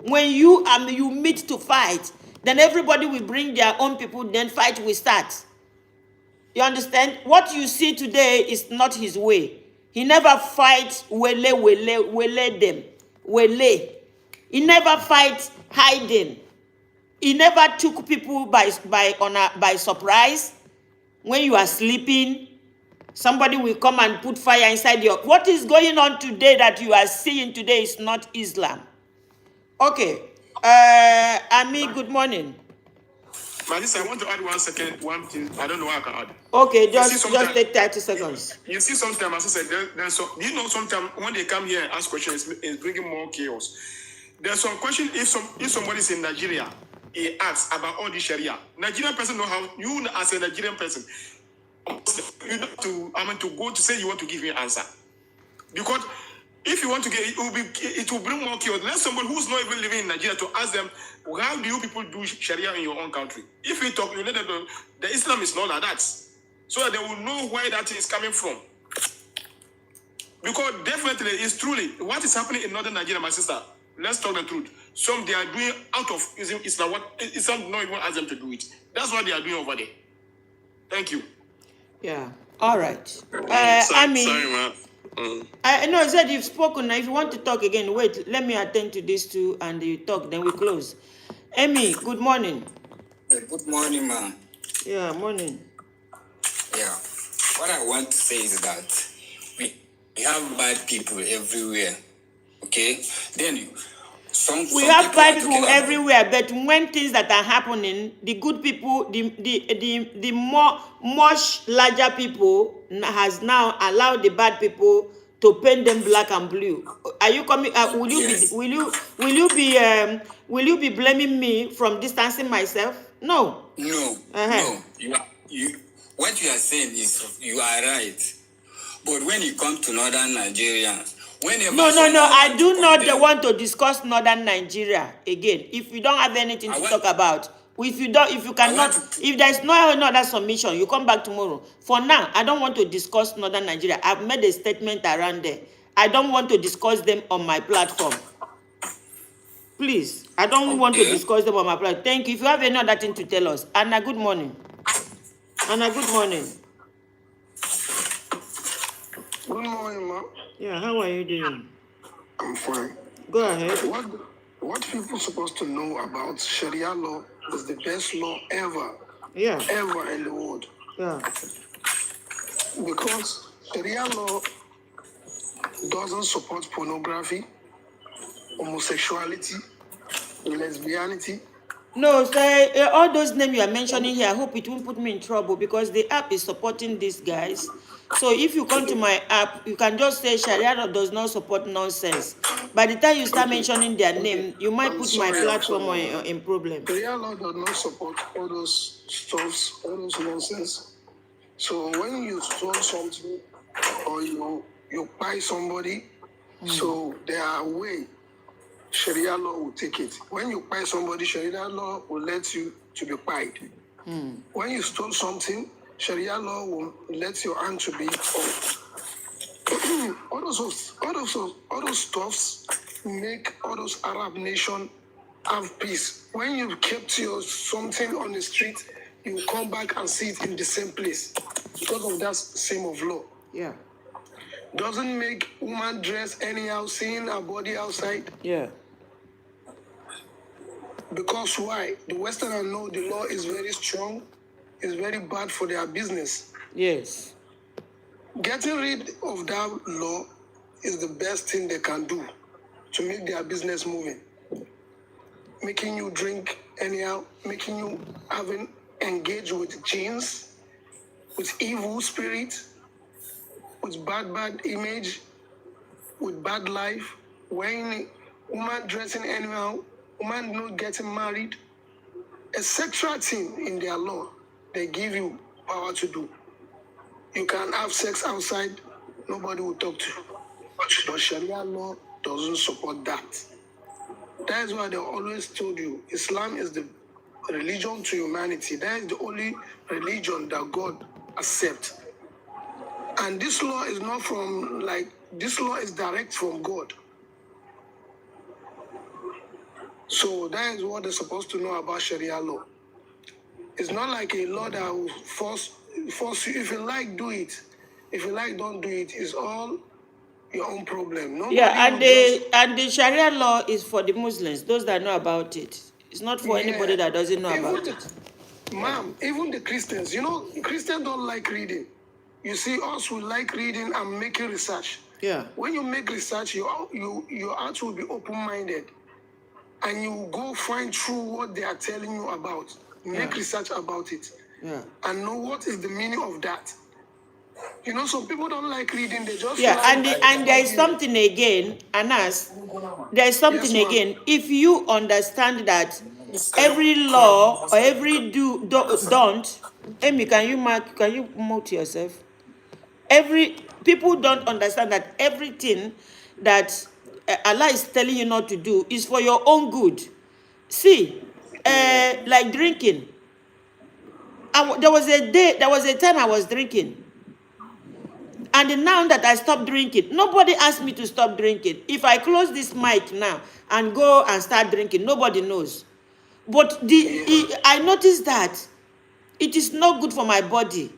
when you meet to fight, then everybody will bring their own people, then fight will start. You understand? What you see today is not his way. He never fights wele them. He never fights hiding. He never took people by surprise. When you are sleeping, somebody will come and put fire inside your... What is going on today that you are seeing today is not Islam. Okay. Ami, good morning. Marisa, I want to add one thing. I don't know what I can add. Okay, just take 30 seconds. You see, sometimes, as I said, you know, sometimes when they come here and ask questions, it's bringing more chaos. There's some question, if somebody's in Nigeria, he asks about all the Sharia. Nigerian person know how, you as a Nigerian person, you have to go to say you want to give me an answer. Because if you want to get it will bring more chaos. Let somebody who's not even living in Nigeria to ask them, how do you people do Sharia in your own country? If you talk, you let them know the Islam is not like that. So that they will know where that is coming from. Because definitely it's truly what is happening in northern Nigeria, my sister. Let's talk the truth. Some they are doing out of Islam what Islam not even ask them to do it. That's what they are doing over there. Thank you. Yeah. All right. Sorry, man. I know I said you've spoken. Now, if you want to talk again, wait. Let me attend to these two, and you talk. Then we close. Emmy, good morning. Good morning, ma'am. Yeah, morning. Yeah. What I want to say is that we have bad people everywhere. Okay? Then we have bad people everywhere, but when things that are happening, the good people, the much larger people has now allowed the bad people to paint them black and blue. Are you coming? Will you Yes. be? Will you be blaming me from distancing myself? No. No, no. You what you are saying is you are right. But when it comes to northern Nigeria, whenever No. someone I wants to do not condemn, want to discuss northern Nigeria again. If you don't have anything I to want talk about, if you I want cannot, to if there is no other submission, you come back tomorrow. For now, I don't want to discuss northern Nigeria. I've made a statement around there. I don't want to discuss them on my platform. Please, I don't want to okay. discuss them on my platform. Thank you. If you have any other thing to tell us, Anna, good morning. Anna, good morning. Good morning, ma. Yeah, how are you doing? I'm fine. Go ahead. What people supposed to know about Sharia law is the best law ever Yeah, in the world. yeah. Because Sharia law doesn't support pornography, homosexuality, lesbianity. No, say all those names you are mentioning here, I hope it won't put me in trouble because the app is supporting these guys. So if you come to my app, you can just say Sharia does not support nonsense. By the time you start mentioning their name, you might put my platform in problem. Sharia law does not support all those stuffs, all those nonsense. So when you stole something or you buy somebody, so there are way Sharia law will take it. When you buy somebody, Sharia law will let you to be paid. When you stole something, Sharia law will let your hand to be off. all those stuffs make all those Arab nations have peace. When you kept your something on the street, you come back and see it in the same place because of that same of law. Yeah, Doesn't make woman dress anyhow, seeing her body outside. yeah. Because why? The Westerners know the law is very strong, it's very bad for their business. Yes. Getting rid of that law is the best thing they can do to make their business moving. Making you drink anyhow, making you having engaged with genes, with evil spirit, with bad image, with bad life. When woman dressing anyhow, woman not getting married, a sexual thing in their law, they give you power to do. You can have sex outside, nobody will talk to you. But Sharia law doesn't support that. That is why they always told you Islam is the religion to humanity. That is the only religion that God accepts. And this law is not this law is direct from God. So that is what they're supposed to know about Sharia law. It's not like a law that will force you. If you like, do it. If you like, don't do it. It's all your own problem. Nobody Yeah, will just... and the Sharia law is for the Muslims, those that know about it. It's not for anybody that doesn't know about it. Ma'am, even the Christians, Christians don't like reading. You see, us we like reading and making research. Yeah. When you make research, your heart will be open-minded, and you go find through what they are telling you about. Make research about it, and know what is the meaning of that. Some people don't like reading; they just and there is something again, Anas. There is something again. If you understand that every law or every don't, Amy, can you mute yourself? People don't understand that everything that Allah is telling you not to do is for your own good. See, like drinking. There was a time I was drinking. And now that I stopped drinking, nobody asked me to stop drinking. If I close this mic now and go and start drinking, nobody knows. But I noticed that it is not good for my body.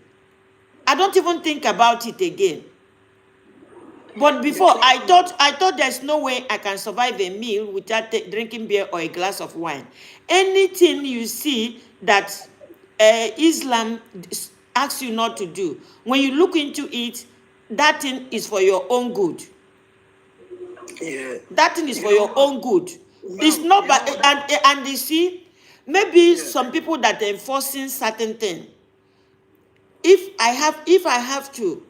I don't even think about it again. But before, I thought there's no way I can survive a meal without drinking beer or a glass of wine. Anything you see that Islam asks you not to do, when you look into it, that thing is for your own good. Yeah. That thing is for your own good. It's not, and you see, maybe some people that are enforcing certain things. If I have to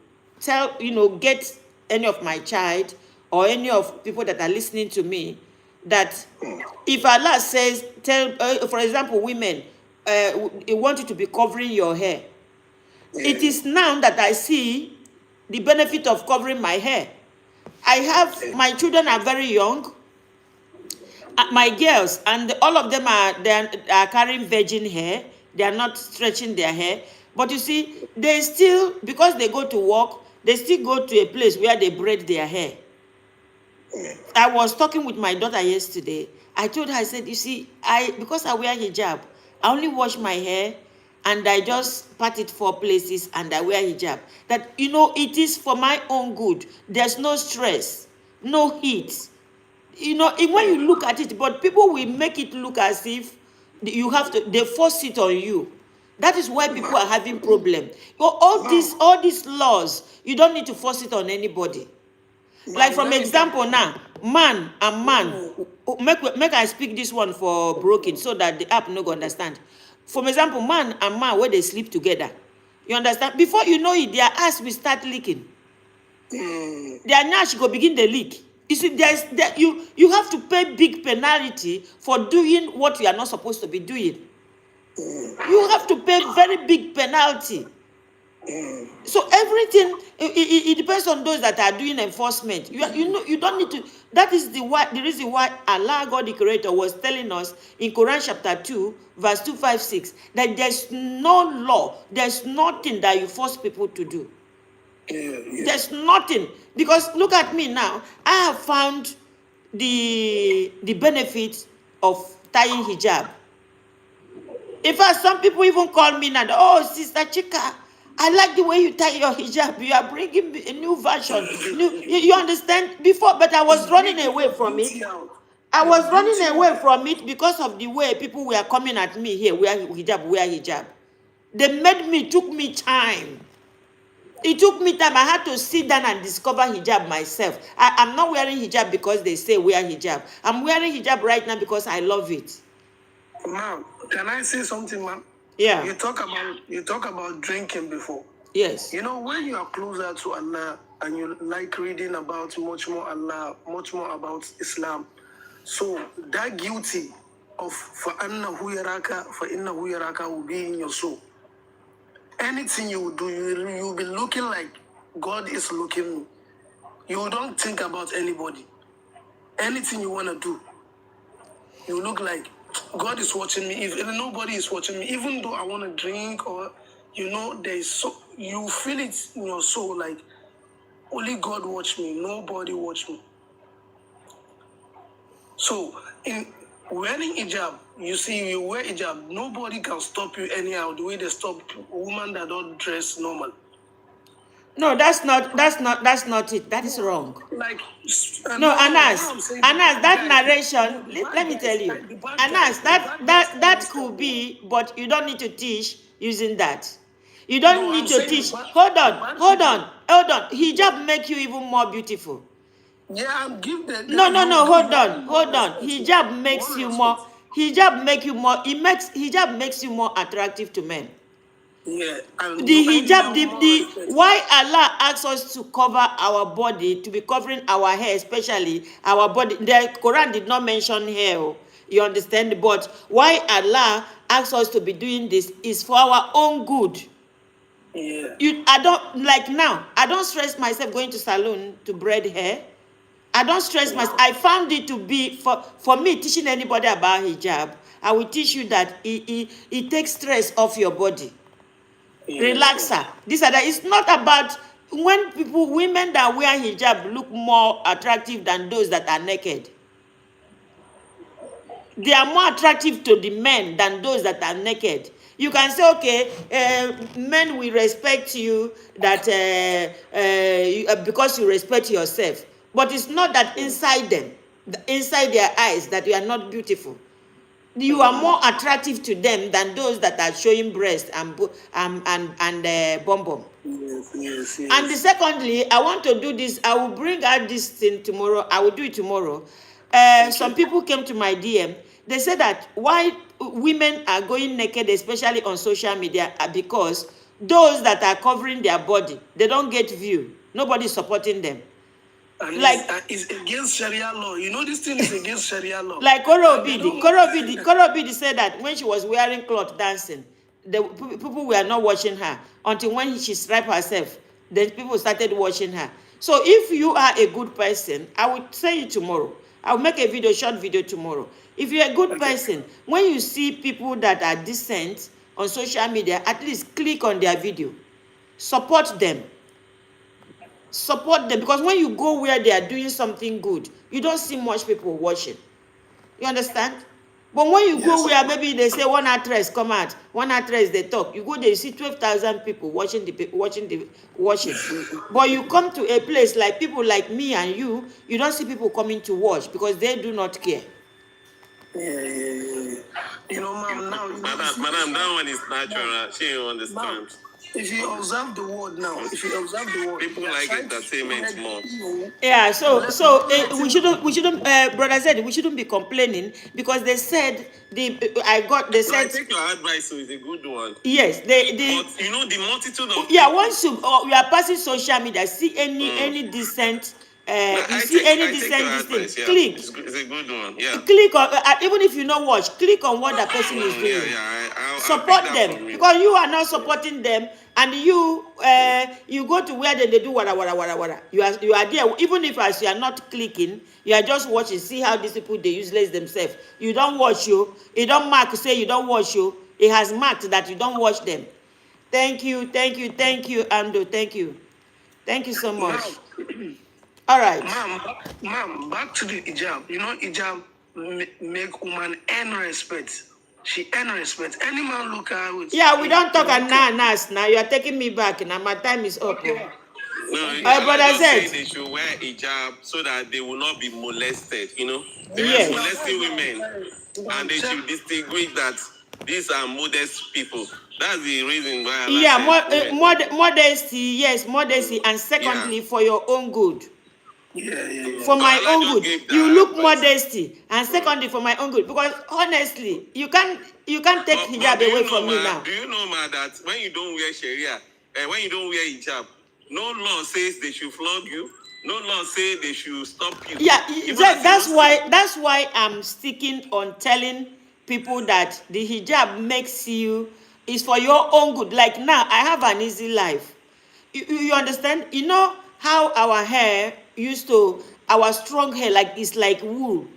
get any of my child or any of people that are listening to me that if Allah says, for example, women, they want you to be covering your hair. It is now that I see the benefit of covering my hair. I have, my children are very young, my girls, and all of them are carrying virgin hair. They are not stretching their hair. But you see, they still, because they go to work, they still go to a place where they braid their hair. I was talking with my daughter yesterday. I told her, I said, you see, because I wear hijab, I only wash my hair and I just part it 4 places and I wear hijab. That, it is for my own good. There's no stress, no heat. When you look at it, but people will make it look as if they force it on you. That is why people are having problem. All these laws, you don't need to force it on anybody. Like, from example now, man and man, make I speak this one for broken so that the app no go understand. For example, man and man, where they sleep together, you understand? Before you know it, their ass will start leaking. Their nyash go begin the leak. You see, you have to pay big penalty for doing what you are not supposed to be doing. You have to pay very big penalty. So everything, it depends on those that are doing enforcement. You don't need to. That is the reason why Allah, God the Creator, was telling us in Quran chapter 2, verse 256, that there's no law, there's nothing that you force people to do. There's nothing. Because look at me now. I have found the benefit of tying hijab. In fact, some people even call me now, oh, Sister Chika, I like the way you tie your hijab. You are bringing a new version. You understand? Before, but I was running away from it. I was running away from it because of the way people were coming at me here, wear hijab. They took me time. It took me time. I had to sit down and discover hijab myself. I'm not wearing hijab because they say wear hijab. I'm wearing hijab right now because I love it. Ma'am, can I say something, ma'am? Yeah. You talk about drinking before. Yes. When you are closer to Allah and you like reading about much more Allah, much more about Islam, so that guilty of فَأَنَّهُ يَرَاكَ will be in your soul. Anything you do, you'll be looking like God is looking. You don't think about anybody. Anything you want to do, you look like God is watching me. If nobody is watching me, even though I want to drink or, you feel it in your soul like only God watch me, nobody watch me. So in wearing hijab, you see, you wear hijab, nobody can stop you anyhow, the way they stop women that don't dress normal. No, that's not it. That is wrong. Like, no, Anas, that narration, let me tell you. Anas, that could be, but you don't need to teach using that. You don't need to teach. Hold on. Hijab make you even more beautiful. Yeah, I'm giving that. No, hold on. Hijab makes you more. Hijab makes you more attractive to men. Yeah. The hijab, why Allah asks us to cover our body, to be covering our hair, especially our body. The Quran did not mention hair, you understand? But why Allah asks us to be doing this is for our own good. Yeah. I don't stress myself going to salon to braid hair. I don't stress myself. I found it to be, for me, teaching anybody about hijab, I will teach you that it takes stress off your body. Relaxer. This and that. It's not about when women that wear hijab look more attractive than those that are naked. They are more attractive to the men than those that are naked. You can say, okay, men will respect you because you respect yourself. But it's not that inside them, inside their eyes, that you are not beautiful. You are more attractive to them than those that are showing breast and bum bum. Yes. And secondly, I want to do this. I will bring out this thing tomorrow. I will do it tomorrow. Some people came to my DM. They said that why women are going naked, especially on social media, are because those that are covering their body, they don't get view. Nobody's supporting them. And Like it's against Sharia law. You know, this thing is against Sharia law. like And they don't want- Korobidi said that when she was wearing cloth dancing, the people were not watching her until when she stripped herself. Then people started watching her. So if you are a good person, I will say it tomorrow. I'll make a video, short video tomorrow. If you're a good person, when you see people that are decent on social media, at least click on their video. Support them. Support them, because when you go where they are doing something good, you don't see much people watching. You understand? But when you go where maybe they say one actress come out, one actress they talk, you go there, you see 12,000 people watching. But you come to a place like people like me and you don't see people coming to watch because they do not care. Yeah. You know, ma'am, now... Madam, that one is natural. She understands. If you observe the word now, People like entertainment more. Yeah, so we shouldn't brother said we shouldn't be complaining because they said they I think your advice is a good one. yes, But you know the multitude of once you are passing social media, see any decent you see any decent thing, click. It's a good one. Yeah. Click on even if you not watch, click on what that person is doing. I'll Support pick that them from you. because you are not supporting them, and you go to where they do wara. You are there, even if as you are not clicking, you are just watching. See how these people they useless themselves. You don't watch you. It don't mark say you don't watch you. It has marked that you don't watch them. Thank you, Ando. Thank you so much. All right. Ma'am, back to the hijab. You know, hijab make woman earn respect. She earn respect. Any man look at her with... Yeah, we don't talk now. You are taking me back. Now my time is up. No, but I said they should wear hijab so that they will not be molested. You know, they Yes. are molesting women, and they should distinguish that these are modest people. That's the reason why. Modesty, yes, modesty, and secondly, for your own good. Yeah. For my Allah own just good, gave that you look advice. modesty, and secondly, for my own good. Because honestly, you can't take hijab do you away know, from me ma, now. Do you know, ma, that when you don't wear Sharia, when you don't wear hijab, no law says they should flog you. No law says they should stop you. Yeah, Even as a that's why I'm sticking on telling people that the hijab makes you is for your own good. Like now, I have an easy life. You understand? You know how our hair our strong hair, like it's like wool.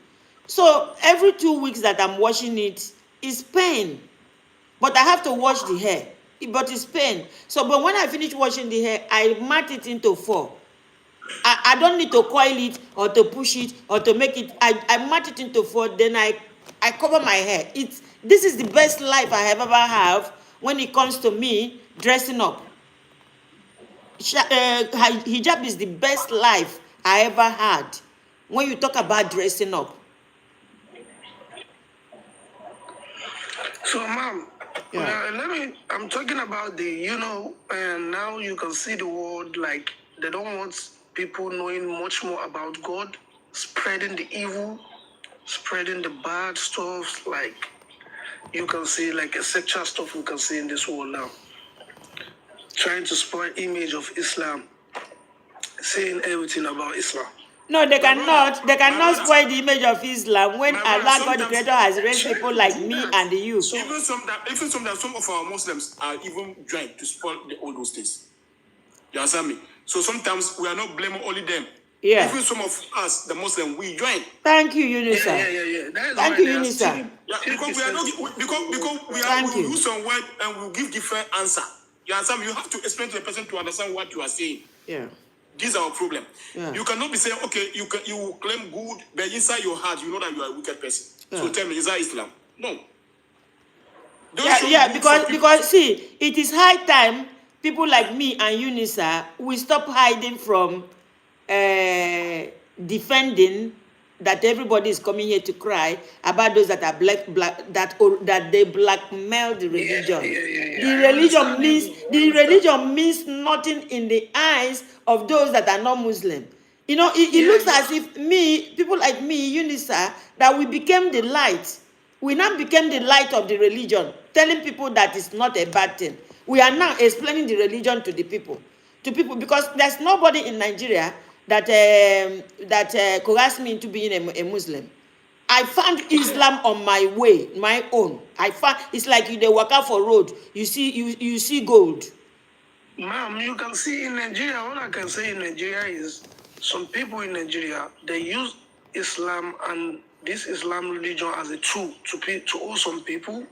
So every 2 weeks that I'm washing it is pain. But I have to wash the hair. But it's pain. So, but when I finish washing the hair, I mat it into 4. I don't need to coil it or to push it or to make it. I mat it into 4. Then I cover my hair. This is the best life I have ever have when it comes to me dressing up. Hijab is the best life I ever had when you talk about dressing up. So, ma'am, I'm talking about and now you can see the world like they don't want people knowing much more about God, spreading the evil, spreading the bad stuff, like you can see like a sexual stuff we can see in this world now. Trying to spoil image of Islam, saying everything about Islam. No, they cannot spoil the image of Islam when Allah God the Creator has raised people like me and you. So, even sometimes some of our Muslims are even trying to spoil all those things. You understand me? So sometimes we are not blaming only them. Yeah. Even some of us, the Muslims, we join. Thank you, Unisa. Yeah. Thank you, Unisa. Yeah, because we are not because we use some word and we give different answer. You understand me? You have to explain to the person to understand what you are saying. Yeah. This is our problem. Yeah. You cannot be saying, okay, you claim good, but inside your heart, you know that you are a wicked person. Yeah. So tell me, is that Islam? No. Because see, it is high time people like me and Unisa we stop hiding from defending that everybody is coming here to cry about those that are that they blackmail the religion. The religion means nothing in the eyes of those that are not Muslim. You know, it looks as if people like me, Unisa, that we became the light. We now became the light of the religion, telling people that it's not a bad thing. We are now explaining the religion to people, because there's nobody in Nigeria that coerced me into being a Muslim. I found Islam on my way, my own. I found it's like they walk out for road. You see gold. Ma'am, you can see in Nigeria, all I can say in Nigeria is some people in Nigeria, they use Islam and this Islam religion as a tool to owe some people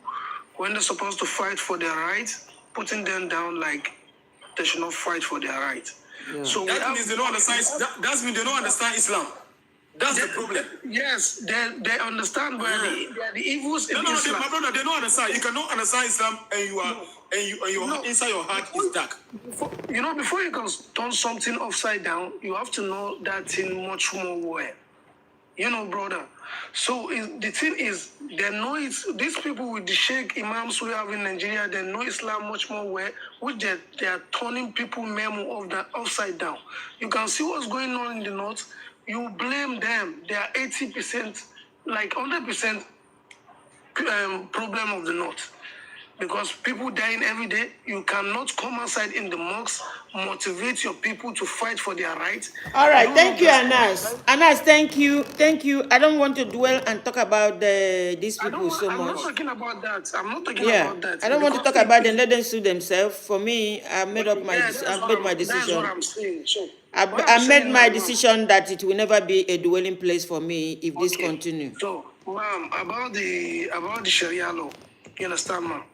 when they're supposed to fight for their rights, putting them down like they should not fight for their rights. Yeah. So That means they don't understand. That means they don't understand Islam. That's the problem. Yes, they understand where the evils in No, Islam. my brother, they don't understand. You cannot understand Islam and you are inside your heart is dark. Before you can turn something upside down, you have to know that thing much more well. Brother. So the thing is, they know it. These people with the Sheikh Imams we have in Nigeria, they know Islam much more well, which they are turning people memo of that upside down. You can see what's going on in the north. You blame them. They are 80%, like 100% problem of the north. Because people dying every day, you cannot come outside in the mosques, motivate your people to fight for their rights. All right, thank you, Anas. Anas, thank you. I don't want to dwell and talk about these people so much. I'm not talking about that. About that. I don't want to talk about them. Let them sue themselves. For me, I've made up my decision. That's what I'm saying. So I made my decision that it will never be a dwelling place for me if this continues. So, ma'am, about the Sharia law, you understand, ma'am?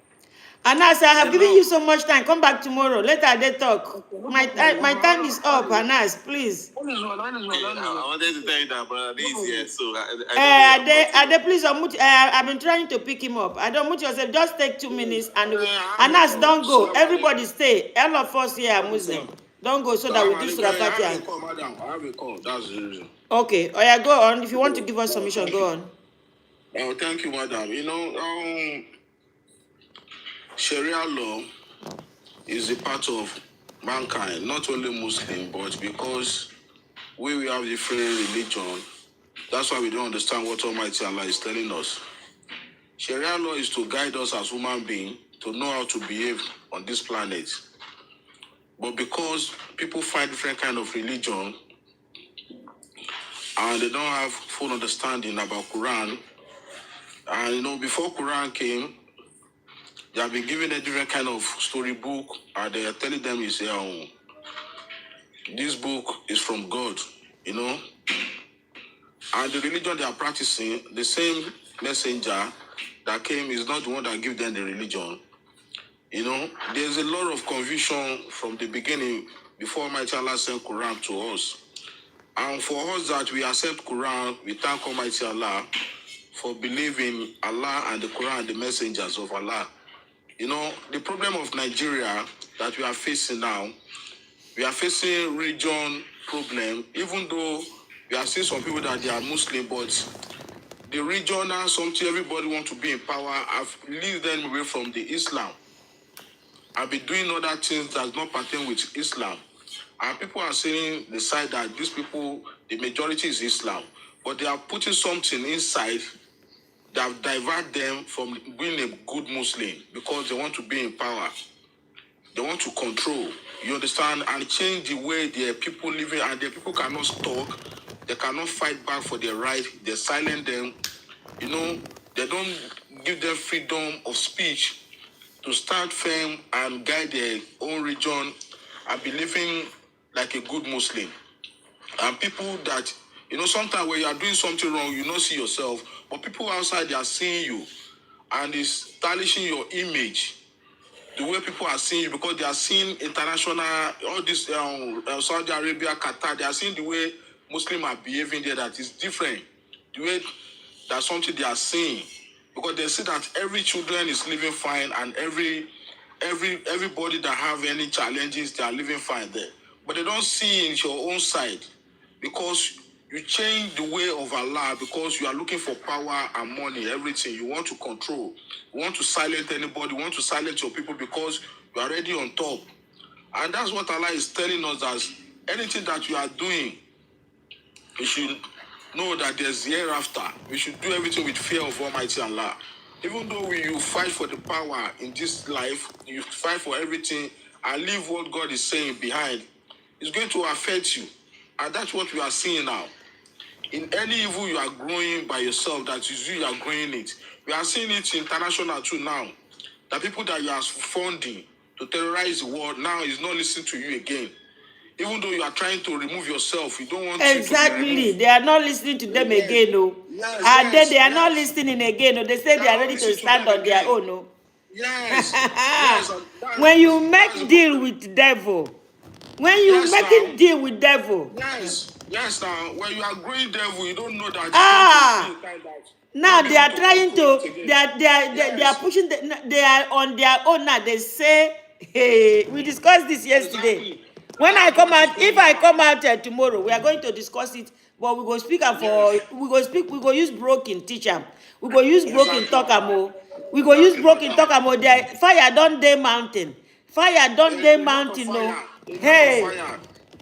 Anas, I have given you so much time. Come back tomorrow. Let they talk. My time is up, Anas, please. I wanted to tell you that, but this is here, so Ade, please, I've been trying to pick him up. I don't mute yourself. Just take 2 minutes and Anas, don't go. Everybody stay. All of us here are Muslim. Don't go so that we do Surah Fatiha. I have a call. That's the reason. Okay. Oh yeah, go on. If you want to give us submission, go on. Oh, thank you, madam. Sharia law is a part of mankind, not only Muslim, but because we have different religion, that's why we don't understand what Almighty Allah is telling us. Sharia law is to guide us as human beings to know how to behave on this planet. But because people find different kind of religion and they don't have full understanding about Quran, and before Quran came, they have been given a different kind of storybook, and they are telling them this book is from God, And the religion they are practicing, the same messenger that came is not the one that gave them the religion. There's a lot of confusion from the beginning before Almighty Allah sent Quran to us. And for us that we accept Quran, we thank Almighty Allah for believing Allah and the Quran and the messengers of Allah. The problem of Nigeria that we are facing now, we are facing region problem, even though we are seeing some people that they are Muslim, but the regional something everybody wants to be in power, have lead them away from the Islam. I've been doing other things that not pertain with Islam. And people are saying the side that these people, the majority is Islam, but they are putting something inside that divert them from being a good Muslim because they want to be in power. They want to control, you understand, and change the way their people living, and their people cannot talk, they cannot fight back for their right, they silence them, they don't give them freedom of speech to stand firm and guide their own region and be living like a good Muslim. And people that, sometimes when you are doing something wrong, you don't see yourself, but people outside, they are seeing you, and it's tarnishing your image, the way people are seeing you, because they are seeing international, all this Saudi Arabia, Qatar, they are seeing the way Muslims are behaving there that is different, the way that's something they are seeing, because they see that every children is living fine, and everybody that have any challenges, they are living fine there. But they don't see in your own side, because you change the way of Allah, because you are looking for power and money, everything. You want to control. You want to silence anybody. You want to silence your people because you are already on top. And that's what Allah is telling us, that anything that you are doing, you should know that there's hereafter. We should do everything with fear of Almighty Allah. Even though you fight for the power in this life, you fight for everything and leave what God is saying behind, it's going to affect you. And that's what we are seeing now. In any evil you are growing by yourself, that is you are growing it. We are seeing it international too now. The people that you are funding to terrorize the world now is not listening to you again. Even though you are trying to remove yourself, you don't want exactly. They are not listening to them again, no. Yes, And then they are yes. not listening again. No. They say they are ready to stand on their own. No. Yes, yes. When you make deal with devil, when you making deal with devil. Yes, yes. Now, when you are growing devil, you don't know that. Now they are trying to. They are pushing. They are on their own now. They say, hey, we discussed this yesterday. Exactly. When I come out, if I come out tomorrow, we are going to discuss it. But we go speak am for. We go speak. We go use broken teach am. We go use broken talk am o. We go use broken talk am o. There fire don dey mountain. Fire don dey mountain o. Hey.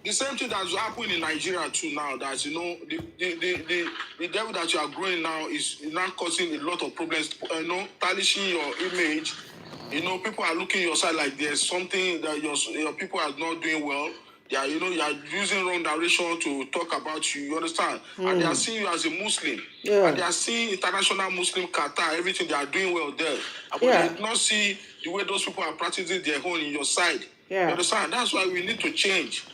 The same thing that's happening in Nigeria too now. That the devil that you are growing now is now causing a lot of problems. Tarnishing your image. People are looking your side like there's something that your people are not doing well. They are, you are using wrong direction to talk about you. You understand? And they are seeing you as a Muslim. Yeah. And they are seeing international Muslim Qatar, everything they are doing well there. But Yeah. they do not see the way those people are practicing their own in your side. Yeah. You understand? That's why we need to change.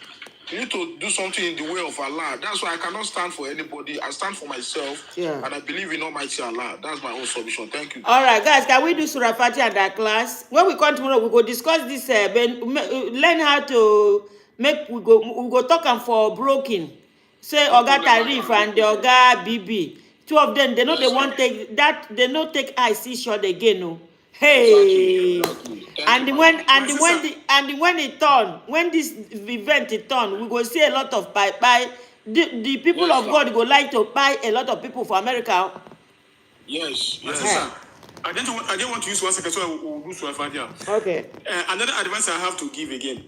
We need to do something in the way of Allah. That's why I cannot stand for anybody. I stand for myself. Yeah. And I believe in Almighty Allah. That's my own solution. Thank you. All right, guys, can we do Surah Fatiha at that class? When we come tomorrow, we go discuss this. Learn how to make. We go talk am for broken. Say Oga Tarif and the Oga BB. Two of them, they know they won't take that. They no take eye see shot again. No. Hey. Exactly. And when it turn, when this event it turn, we go see a lot of buy. The people of God go like to buy a lot of people for America. Yes. Sir, I didn't want to use 1 second, so I will do Surah Fatiha. Okay. Another advice I have to give again.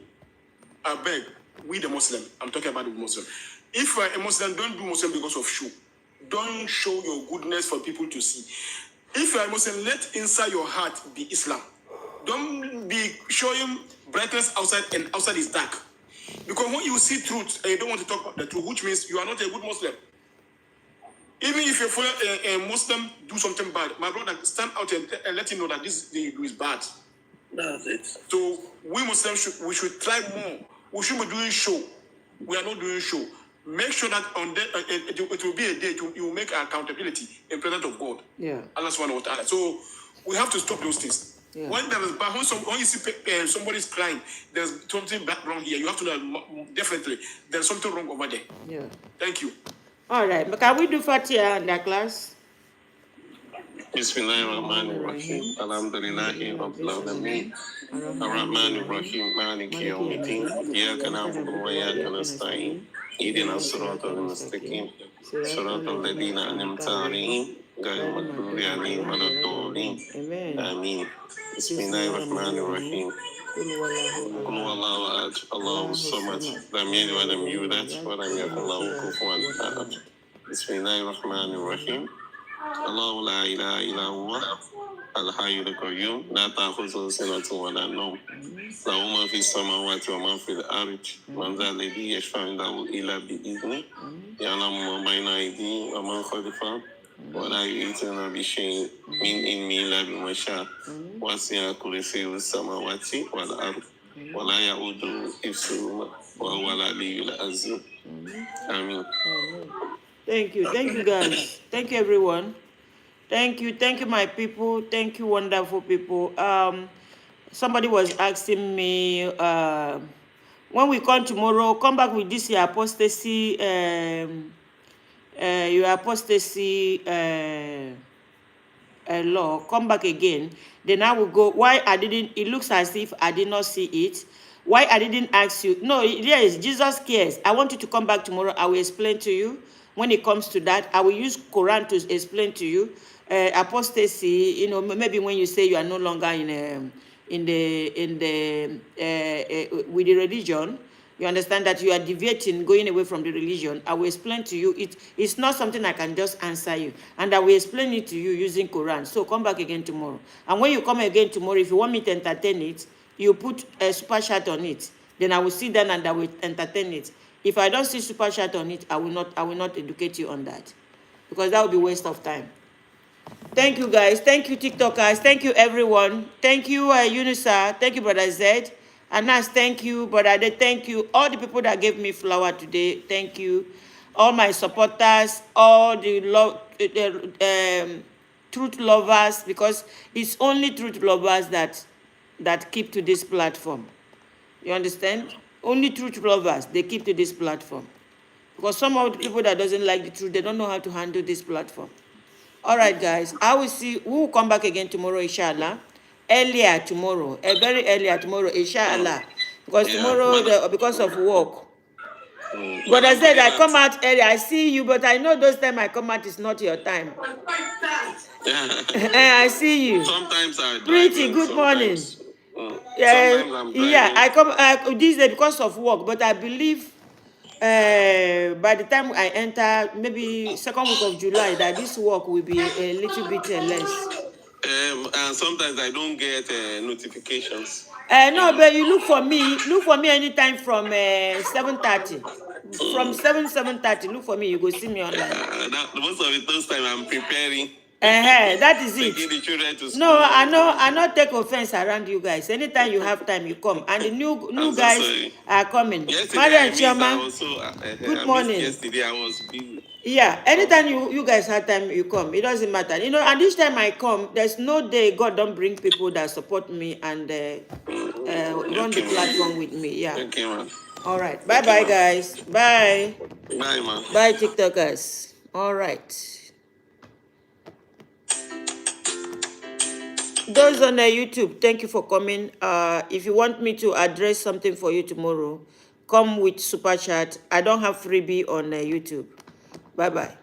I beg, we the Muslim, I'm talking about the Muslim. If a Muslim, don't do Muslim because of show. Don't show your goodness for people to see. If you are a Muslim, let inside your heart be Islam. Don't be showing brightness outside and outside is dark. Because when you see truth and you don't want to talk about the truth, which means you are not a good Muslim. Even if you follow a Muslim do something bad, my brother, stand out and let him know that this they do is bad. That's it. So we Muslims should try more. We should be doing show. We are not doing show. Make sure that on that it will be a day you will make accountability in presence of God. Yeah. Allah subhanahu wa ta'ala. So we have to stop those things. Yeah. When there is when you see somebody's crying, there's something bad wrong here. You have to know definitely there's something wrong over there. Yeah. Thank you. All right, but can we do Fatiha in that class? Bismillahirrahmanirrahim. Alhamdulillahi Rabbil Alamin. Ar-Rahmanir-Rahim. Maliki Yawmiddin. Iyyaka na'budu wa iyyaka nasta'in. Ihdina as-siratal mustaqim. Siratal ladzina an'amta 'alaihim ghayril maghdubi 'alaihim waladdallin. Amin. Bismillahirrahmanirrahim. قل هو الله أحد الله الصمد لم يلد ولم يولد ولم يكن له كفوا أحد بسم الله الرحمن الرحيم الله لا إله إلا هو الحي القيوم لا تأخذه سنة ولا نوم له ما في السماوات وما في الأرض من ذا الذي يشفع عنده إلا بإذنه يعلم ما بين أيديهم وما خلفهم ولا يؤتون بشيء من علمه إلا بما شاء وسع كرسيه السماوات والأرض ولا يؤوده حفظهما وهو العلي العظيم آمين. Thank you guys. Thank you everyone. Thank you my people. Thank you wonderful people. Somebody was asking me when we come tomorrow, come back with this your apostasy law, come back again. Then I will go. Why I didn't? It looks as if I did not see it. Why I didn't ask you? No, yes, Jesus cares. I want you to come back tomorrow. I will explain to you when it comes to that. I will use Quran to explain to you apostasy. Maybe when you say you are no longer with the religion. You understand that you are deviating, going away from the religion. I will explain to you. It's not something I can just answer you. And I will explain it to you using Quran. So come back again tomorrow. And when you come again tomorrow, if you want me to entertain it, you put a super chat on it. Then I will sit down and I will entertain it. If I don't see super chat on it, I will not educate you on that, because that would be waste of time. Thank you, guys. Thank you, TikTokers. Thank you, everyone. Thank you, Unisa. Thank you, Brother Zed. Anas, thank you. Brother Ade, thank you. All the people that gave me flower today, thank you. All my supporters, all the truth lovers, because it's only truth lovers that keep to this platform. You understand? Only truth lovers, they keep to this platform. Because some of the people that doesn't like the truth, they don't know how to handle this platform. All right, guys. I will see. We will come back again tomorrow, inshallah. Earlier tomorrow, very earlier tomorrow, inshallah. Because tomorrow, because of work. But I said I come out early. I see you, but I know those time I come out is not your time. I see you. Sometimes I drive. Pretty good morning. Yeah, I come this day because of work, but I believe by the time I enter, maybe second week of July, that this work will be a little bit less. And sometimes I don't get notifications. No, but you look for me. Look for me anytime from 7:30. From 7:30. Look for me. You go see me online. Most of it, those time I'm preparing. That is it. Taking the children to school. No, I not take offense around you guys. Anytime you have time, you come. And the new guys are coming. Good morning. Yesterday I was busy. Yeah, anytime you guys have time, you come. It doesn't matter. You know, and this time I come, there's no day God don't bring people that support me and run the platform with me. Yeah. Okay, man. All right. Bye-bye, guys. Bye. Bye, man. Bye, TikTokers. All right. Those on YouTube, thank you for coming. If you want me to address something for you tomorrow, come with super chat. I don't have freebie on YouTube. Bye-bye.